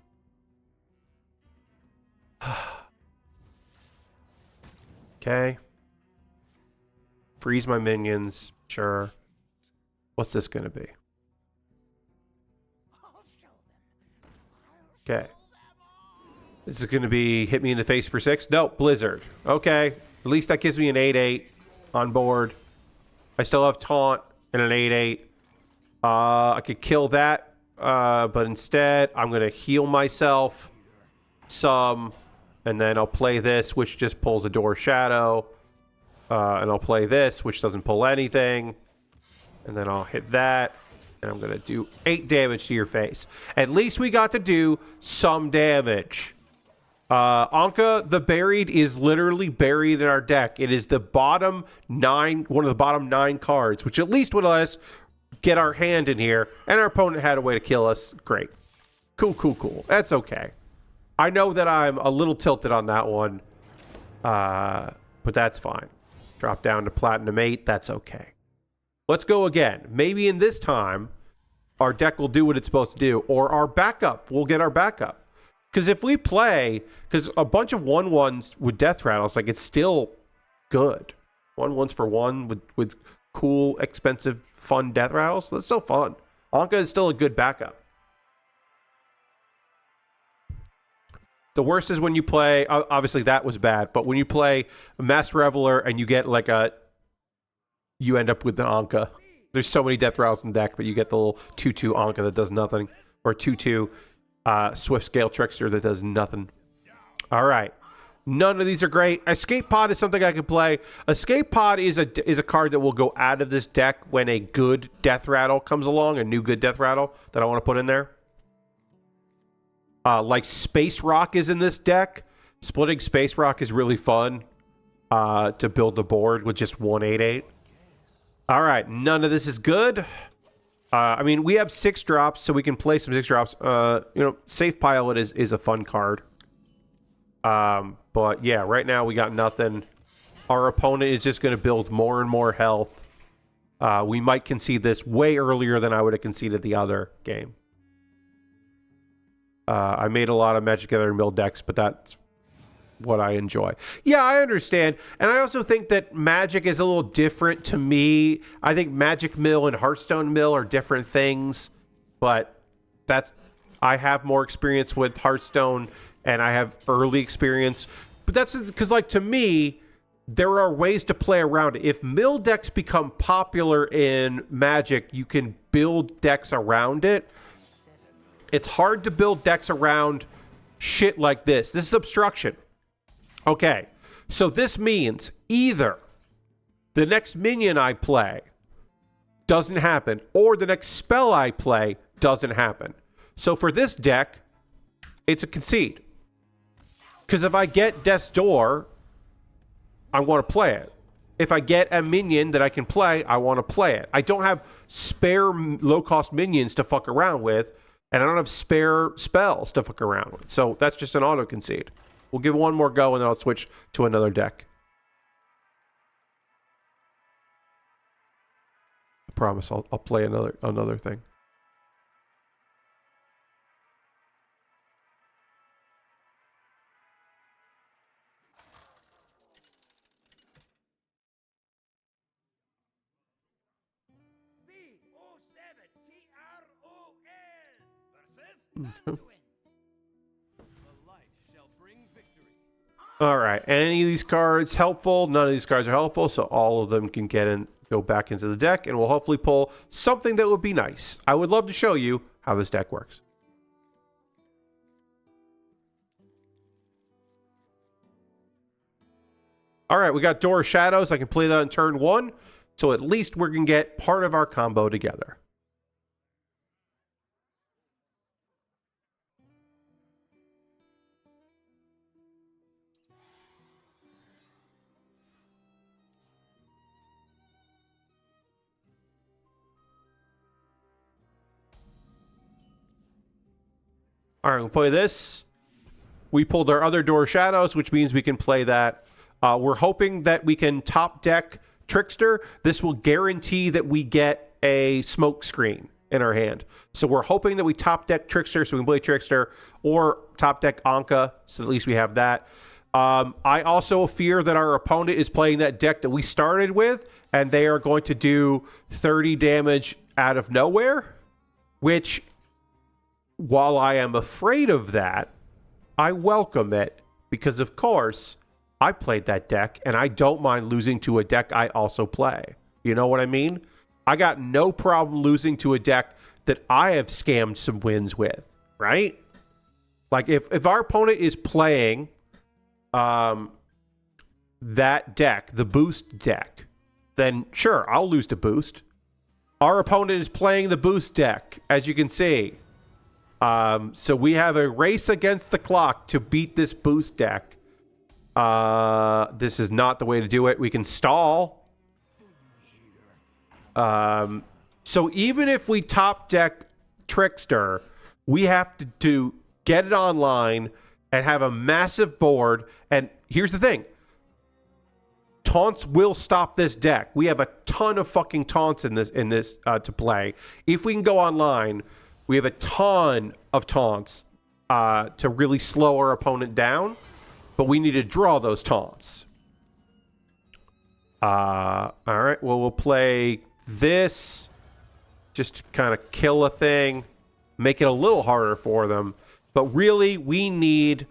Okay. Freeze my minions. Sure. What's this gonna be? Okay. This is going to be hit me in the face for 6. Nope, Blizzard. Okay. At least that gives me an 8/8 on board. I still have taunt and an 8/8. I could kill that, but instead I'm going to heal myself some, and then I'll play this, which just pulls a Door Shadow, and I'll play this, which doesn't pull anything, and then I'll hit that. And I'm going to do 8 damage to your face. At least we got to do some damage. Anka the Buried is literally buried in our deck. It is the bottom 9, one of the bottom 9 cards, which at least would let us get our hand in here. And our opponent had a way to kill us. Great. Cool. That's okay. I know that I'm a little tilted on that one. But that's fine. Drop down to Platinum 8. That's okay. Let's go again. Maybe in this time, our deck will do what it's supposed to do, or our backup. We'll get our backup. Because if we play, because a bunch of 1/1s with death rattles, like it's still good. 1/1s for one with cool, expensive, fun death rattles. That's still fun. Anka is still a good backup. The worst is when you play, obviously that was bad, but when you play a Master Reveler and you get like you end up with the Anka. There's so many death rattles in the deck, but you get the little 2/2 Anka that does nothing. Or 2/2 Swift Scale Trickster that does nothing. All right. None of these are great. Escape Pod is something I can play. Escape Pod is a card that will go out of this deck when a good death rattle comes along, a new good death rattle that I want to put in there. Like Space Rock is in this deck. Splitting Space Rock is really fun to build the board with just 1/8/8. All right, none of this is good. I mean, we have 6 drops, so we can play some 6 drops. Safe Pilot is a fun card. But yeah, right now we got nothing. Our opponent is just going to build more and more health. We might concede this way earlier than I would have conceded the other game. I made a lot of Magic Gathering Mill decks, but that's what I enjoy. Yeah, I understand. And I also think that Magic is a little different to me. I think Magic Mill and Hearthstone Mill are different things, but I have more experience with Hearthstone and I have early experience. But that's because, like, to me, there are ways to play around it. If Mill decks become popular in Magic, you can build decks around it. It's hard to build decks around shit like this. This is obstruction. Okay, so this means either the next minion I play doesn't happen, or the next spell I play doesn't happen. So for this deck, it's a concede. Because if I get Death's Door, I want to play it. If I get a minion that I can play, I want to play it. I don't have spare low-cost minions to fuck around with, and I don't have spare spells to fuck around with. So that's just an auto-concede. We'll give one more go, and then I'll switch to another deck. I promise I'll play another thing. All right, any of these cards helpful? None of these cards are helpful, so all of them can go back into the deck, and we'll hopefully pull something that would be nice. I would love to show you how this deck works. All right, we got Door of Shadows. I can play that on turn 1, so at least we're going to get part of our combo together. All right, we'll play this. We pulled our other Door of Shadows, which means we can play that. We're hoping that we can top deck Trickster. This will guarantee that we get a smoke screen in our hand. So we're hoping that we top deck Trickster so we can play Trickster, or top deck Anka, so at least we have that. I also fear that our opponent is playing that deck that we started with, and they are going to do 30 damage out of nowhere, which, while I am afraid of that, I welcome it, because of course I played that deck and I don't mind losing to a deck I also play. You know what I mean? I got no problem losing to a deck that I have scammed some wins with, right? Like if our opponent is playing that deck, the boost deck, then sure, I'll lose to boost. Our opponent is playing the boost deck, as you can see. So we have a race against the clock to beat this boost deck. This is not the way to do it. We can stall. So even if we top deck Trickster, we have to get it online and have a massive board. And here's the thing. Taunts will stop this deck. We have a ton of fucking taunts in this to play. If we can go online, we have a ton of taunts to really slow our opponent down, but we need to draw those taunts. All right, well, we'll play this just to kind of kill a thing, make it a little harder for them. But really, we need...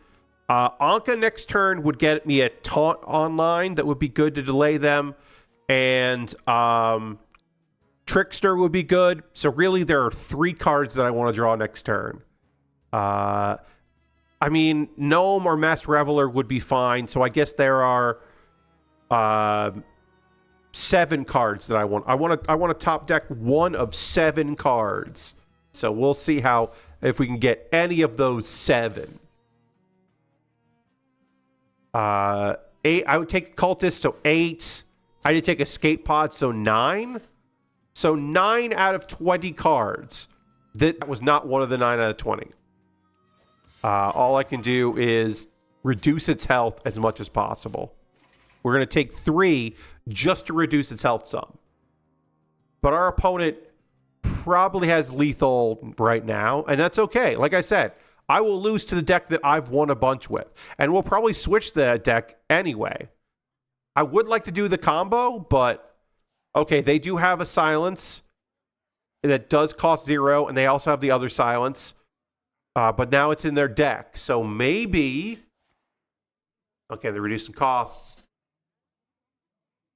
Anka next turn would get me a taunt online that would be good to delay them. And Trickster would be good. So really, there are 3 cards that I want to draw next turn. I mean, Gnome or Masked Reveler would be fine. So I guess there are 7 cards that I want. I want to top deck 1 of 7 cards. So we'll see if we can get any of those 7. 8. I would take Cultist, so 8. I did take Escape Pod, so 9. So 9 out of 20 cards. That was not one of the 9 out of 20. All I can do is reduce its health as much as possible. We're going to take 3 just to reduce its health some. But our opponent probably has lethal right now, and that's okay. Like I said, I will lose to the deck that I've won a bunch with. And we'll probably switch the deck anyway. I would like to do the combo, but... Okay, they do have a silence that does cost 0, and they also have the other silence. But now it's in their deck. So maybe... Okay, they're reducing costs.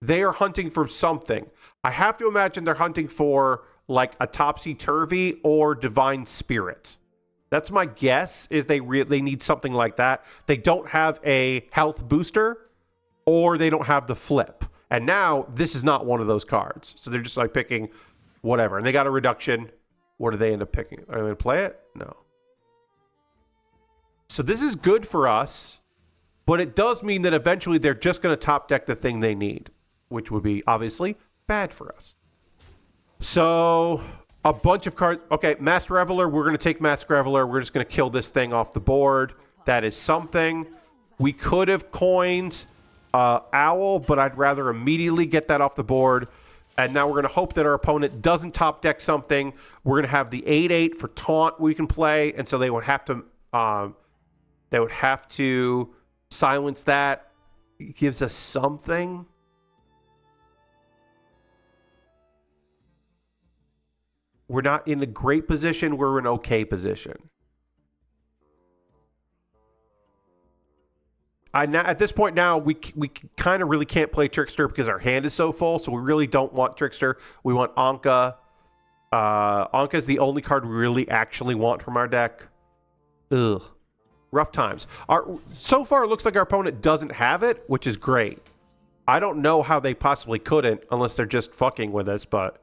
They are hunting for something. I have to imagine they're hunting for, like, a Topsy-Turvy or Divine Spirit. That's my guess, is they need something like that. They don't have a health booster, or they don't have the flip. And now, this is not one of those cards. So they're just like picking whatever. And they got a reduction. What do they end up picking? Are they going to play it? No. So this is good for us, but it does mean that eventually they're just going to top deck the thing they need, which would be, obviously, bad for us. So... a bunch of cards. Okay, Masked Reveler. We're going to take Masked Reveler. We're just going to kill this thing off the board. That is something. We could have coined Owl, but I'd rather immediately get that off the board. And now we're going to hope that our opponent doesn't top deck something. We're going to have the 8/8 for taunt we can play, and so they would have to silence that. It gives us something. We're not in a great position. We're in an okay position. At this point now, we kind of really can't play Trickster because our hand is so full. So we really don't want Trickster. We want Anka. Anka is the only card we really actually want from our deck. Ugh. Rough times. So far, it looks like our opponent doesn't have it, which is great. I don't know how they possibly couldn't unless they're just fucking with us, but...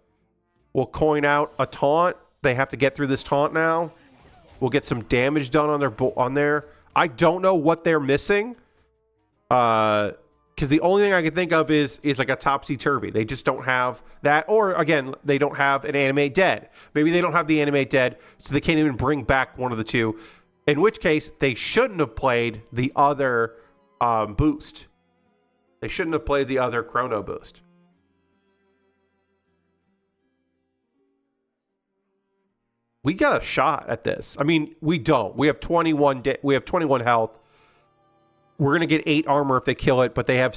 We'll coin out a taunt. They have to get through this taunt now. We'll get some damage done on there. I don't know what they're missing. Because the only thing I can think of is like a Topsy-Turvy. They just don't have that. Or, again, they don't have an Animate Dead. Maybe they don't have the Animate Dead, so they can't even bring back one of the two. In which case, they shouldn't have played the other boost. They shouldn't have played the other Chrono boost. We got a shot at this. I mean, we don't. We have 21 health. We're going to get 8 armor if they kill it, but they have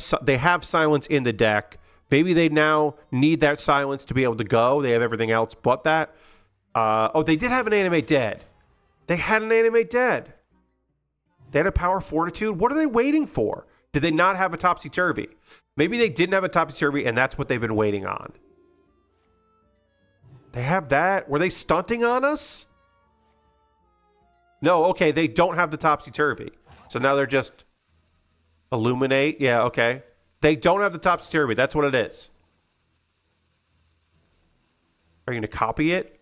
silence in the deck. Maybe they now need that silence to be able to go. They have everything else but that. Oh, they did have an Animate Dead. They had an Animate Dead. They had a Power Fortitude. What are they waiting for? Did they not have a Topsy-Turvy? Maybe they didn't have a Topsy-Turvy, and that's what they've been waiting on. They have that? Were they stunting on us? No, okay, they don't have the Topsy-Turvy. So now they're just... Illuminate? Yeah, okay. They don't have the Topsy-Turvy. That's what it is. Are you going to copy it?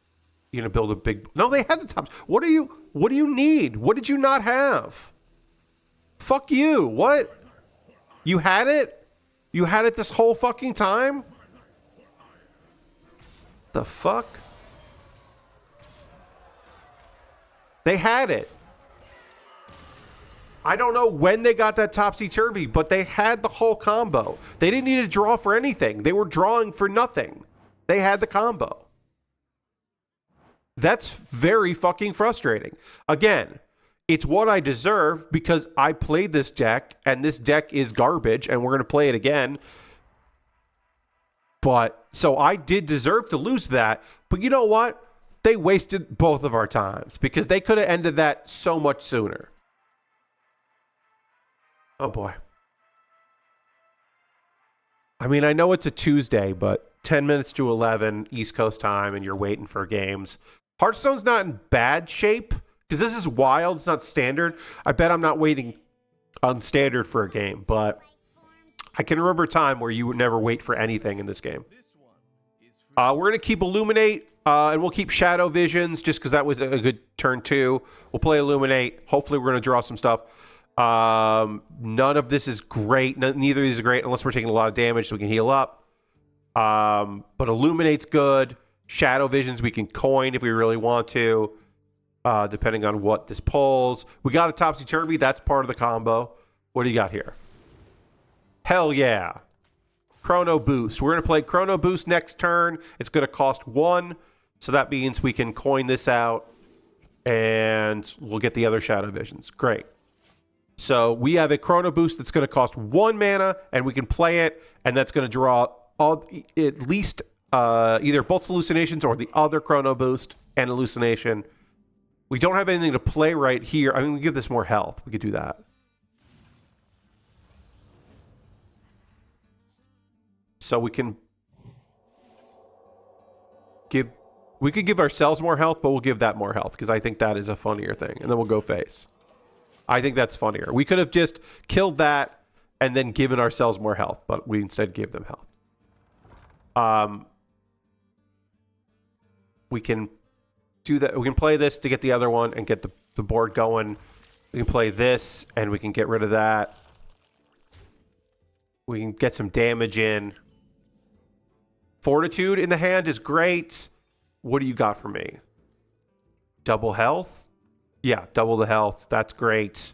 You're going to build a big... No, they had the Tops. What do you need? What did you not have? Fuck you. What? You had it? You had it this whole fucking time? The fuck? They had it. I don't know when they got that topsy-turvy, but they had the whole combo. They didn't need to draw for anything. They were drawing for nothing. They had the combo. That's very fucking frustrating. Again, it's what I deserve because I played this deck, and this deck is garbage, and we're going to play it again. But, so I did deserve to lose that. But you know what? They wasted both of our times because they could have ended that so much sooner. Oh, boy. I mean, I know it's a Tuesday, but 10 minutes to 11 East Coast time, and you're waiting for games. Hearthstone's not in bad shape, because this is wild. It's not standard. I bet I'm not waiting on standard for a game, but I can remember a time where you would never wait for anything in this game. We're going to keep Illuminate, and we'll keep Shadow Visions, just because that was a good turn too. We'll play Illuminate. Hopefully we're going to draw some stuff. None of this is great. Neither of these are great unless we're taking a lot of damage so we can heal up. But Illuminate's good. Shadow Visions we can coin if we really want to, depending on what this pulls. We got a Topsy-Turvy. That's part of the combo. What do you got here? Hell yeah. Chrono Boost. We're going to play Chrono Boost next turn. It's going to cost 1. So that means we can coin this out and we'll get the other Shadow Visions. Great. So we have a Chrono Boost that's going to cost 1 mana, and we can play it, and that's going to draw at least either both Hallucinations or the other Chrono Boost and Hallucination. We don't have anything to play right here. I mean, we give this more health. We could do that. So we can could give ourselves more health, but we'll give that more health because I think that is a funnier thing. And then we'll go face. I think that's funnier. We could have just killed that and then given ourselves more health, but we instead gave them health. We can do that. We can play this to get the other one and get the board going. We can play this and we can get rid of that. We can get some damage in. Fortitude in the hand is great. What do you got for me? Double health? Yeah, double the health. That's great.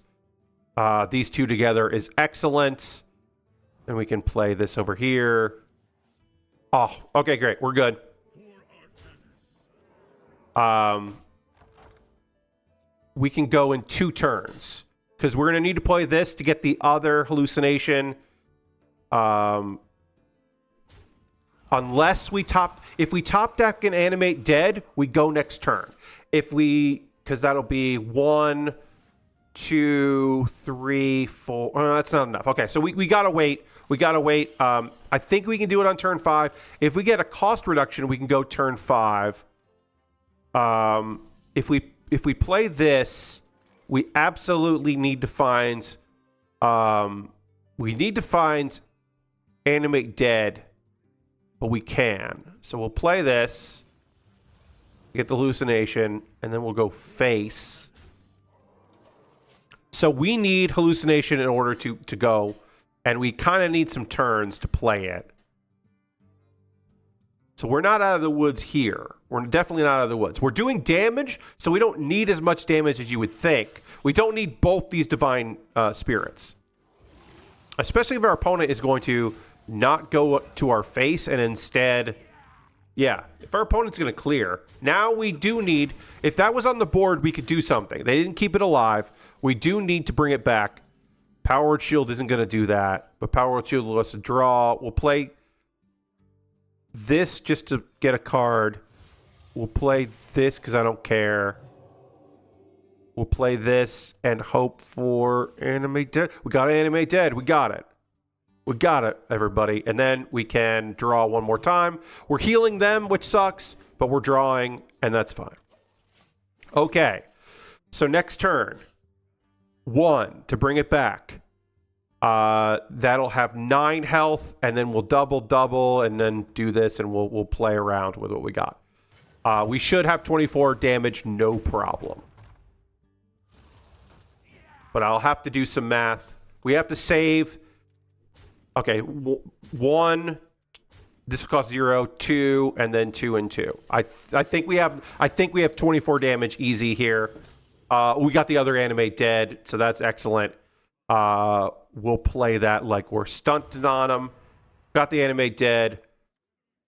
These two together is excellent. And we can play this over here. Oh, okay, great. We're good. We can go in 2 turns. Because we're going to need to play this to get the other hallucination. Unless we if we top deck and animate dead, we go next turn. Because that'll be 1, 2, 3, 4. That's not enough. Okay, so we gotta wait. We gotta wait. I think we can do it on turn 5. If we get a cost reduction, we can go turn 5. If we play this, we absolutely need to find. We need to find animate dead. But we can. So we'll play this, get the hallucination, and then we'll go face. So we need hallucination in order to go, and we kind of need some turns to play it. So we're not out of the woods here. We're definitely not out of the woods. We're doing damage, so we don't need as much damage as you would think. We don't need both these divine spirits. Especially if our opponent is going to not go to our face and instead, yeah, if our opponent's going to clear. Now we do need, if that was on the board, we could do something. They didn't keep it alive. We do need to bring it back. Power Word Shield isn't going to do that, but Power Word Shield will let us draw. We'll play this just to get a card. We'll play this because I don't care. We'll play this and hope for Animate Dead. We got Animate Dead. We got it. We got it, everybody. And then we can draw one more time. We're healing them, which sucks, but we're drawing, and that's fine. Okay. So next turn. 1 to bring it back. That'll have 9 health, and then we'll double, and then do this, and we'll play around with what we got. We should have 24 damage, no problem. But I'll have to do some math. We have to save. Okay, 1. This will cost 0, 2, and then 2 and 2. I think we have 24 damage easy here. We got the other anime dead, so that's excellent. We'll play that like we're stunting on them. Got the anime dead.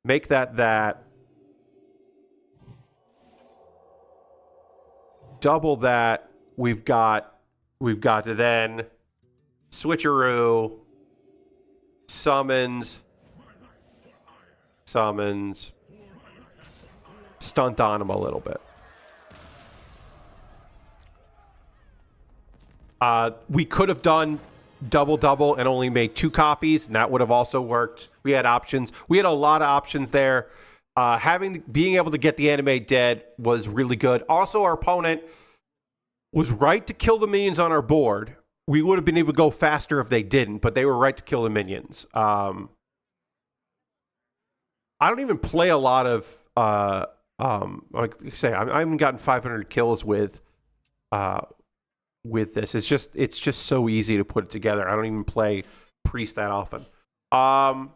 Make that. Double that. We've got to then switcheroo, summons, stunt on him a little bit. We could have done double and only made 2 copies, and that would have also worked. We had options. We had a lot of options there. Being able to get the anime dead was really good. Also, our opponent was right to kill the minions on our board. We would have been able to go faster if they didn't, but they were right to kill the minions. I don't even play a lot of like I say, I haven't gotten 500 kills with this. It's just so easy to put it together. I don't even play Priest that often. All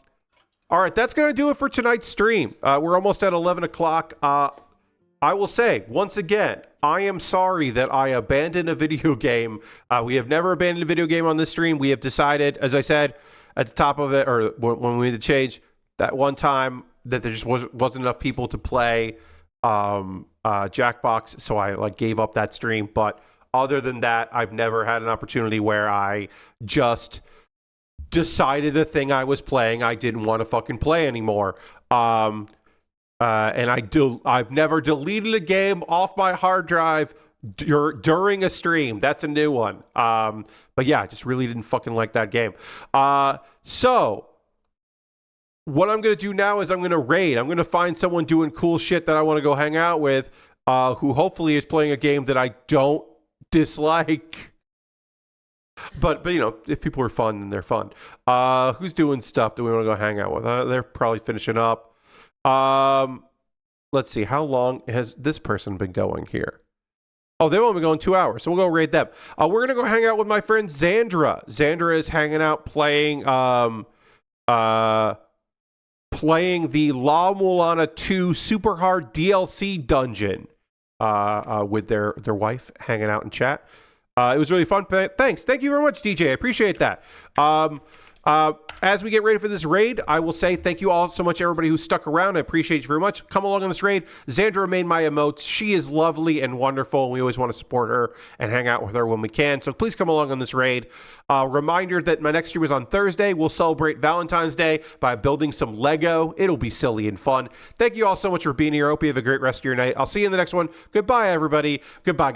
right, that's going to do it for tonight's stream. We're almost at 11 o'clock. I will say, once again, I am sorry that I abandoned a video game. We have never abandoned a video game on this stream. We have decided, as I said at the top of it, or when we made the change, that one time that there just wasn't enough people to play Jackbox, so I gave up that stream. But other than that, I've never had an opportunity where I just decided the thing I was playing I didn't want to fucking play anymore. And I've never deleted a game off my hard drive during a stream. That's a new one. But yeah, I just really didn't fucking like that game. So what I'm going to do now is I'm going to raid. I'm going to find someone doing cool shit that I want to go hang out with, who hopefully is playing a game that I don't dislike. But you know, if people are fun, then they're fun. Who's doing stuff that we want to go hang out with? They're probably finishing up. Let's see. How long has this person been going here? Oh, they've only been going 2 hours, so we'll go raid them. We're gonna go hang out with my friend Xandra. Xandra is hanging out playing playing the La Mulana 2 super hard DLC dungeon with their wife, hanging out in chat. It was really fun. Thanks. Thank you very much, DJ. I appreciate that. As we get ready for this raid, I will say thank you all so much, everybody who stuck around. I appreciate you very much. Come along on this raid. Xandra made my emotes. She is lovely and wonderful, and we always want to support her and hang out with her when we can. So please come along on this raid. Reminder that my next stream is on Thursday. We'll celebrate Valentine's Day by building some Lego. It'll be silly and fun. Thank you all so much for being here. I hope you have a great rest of your night. I'll see you in the next one. Goodbye, everybody. Goodbye.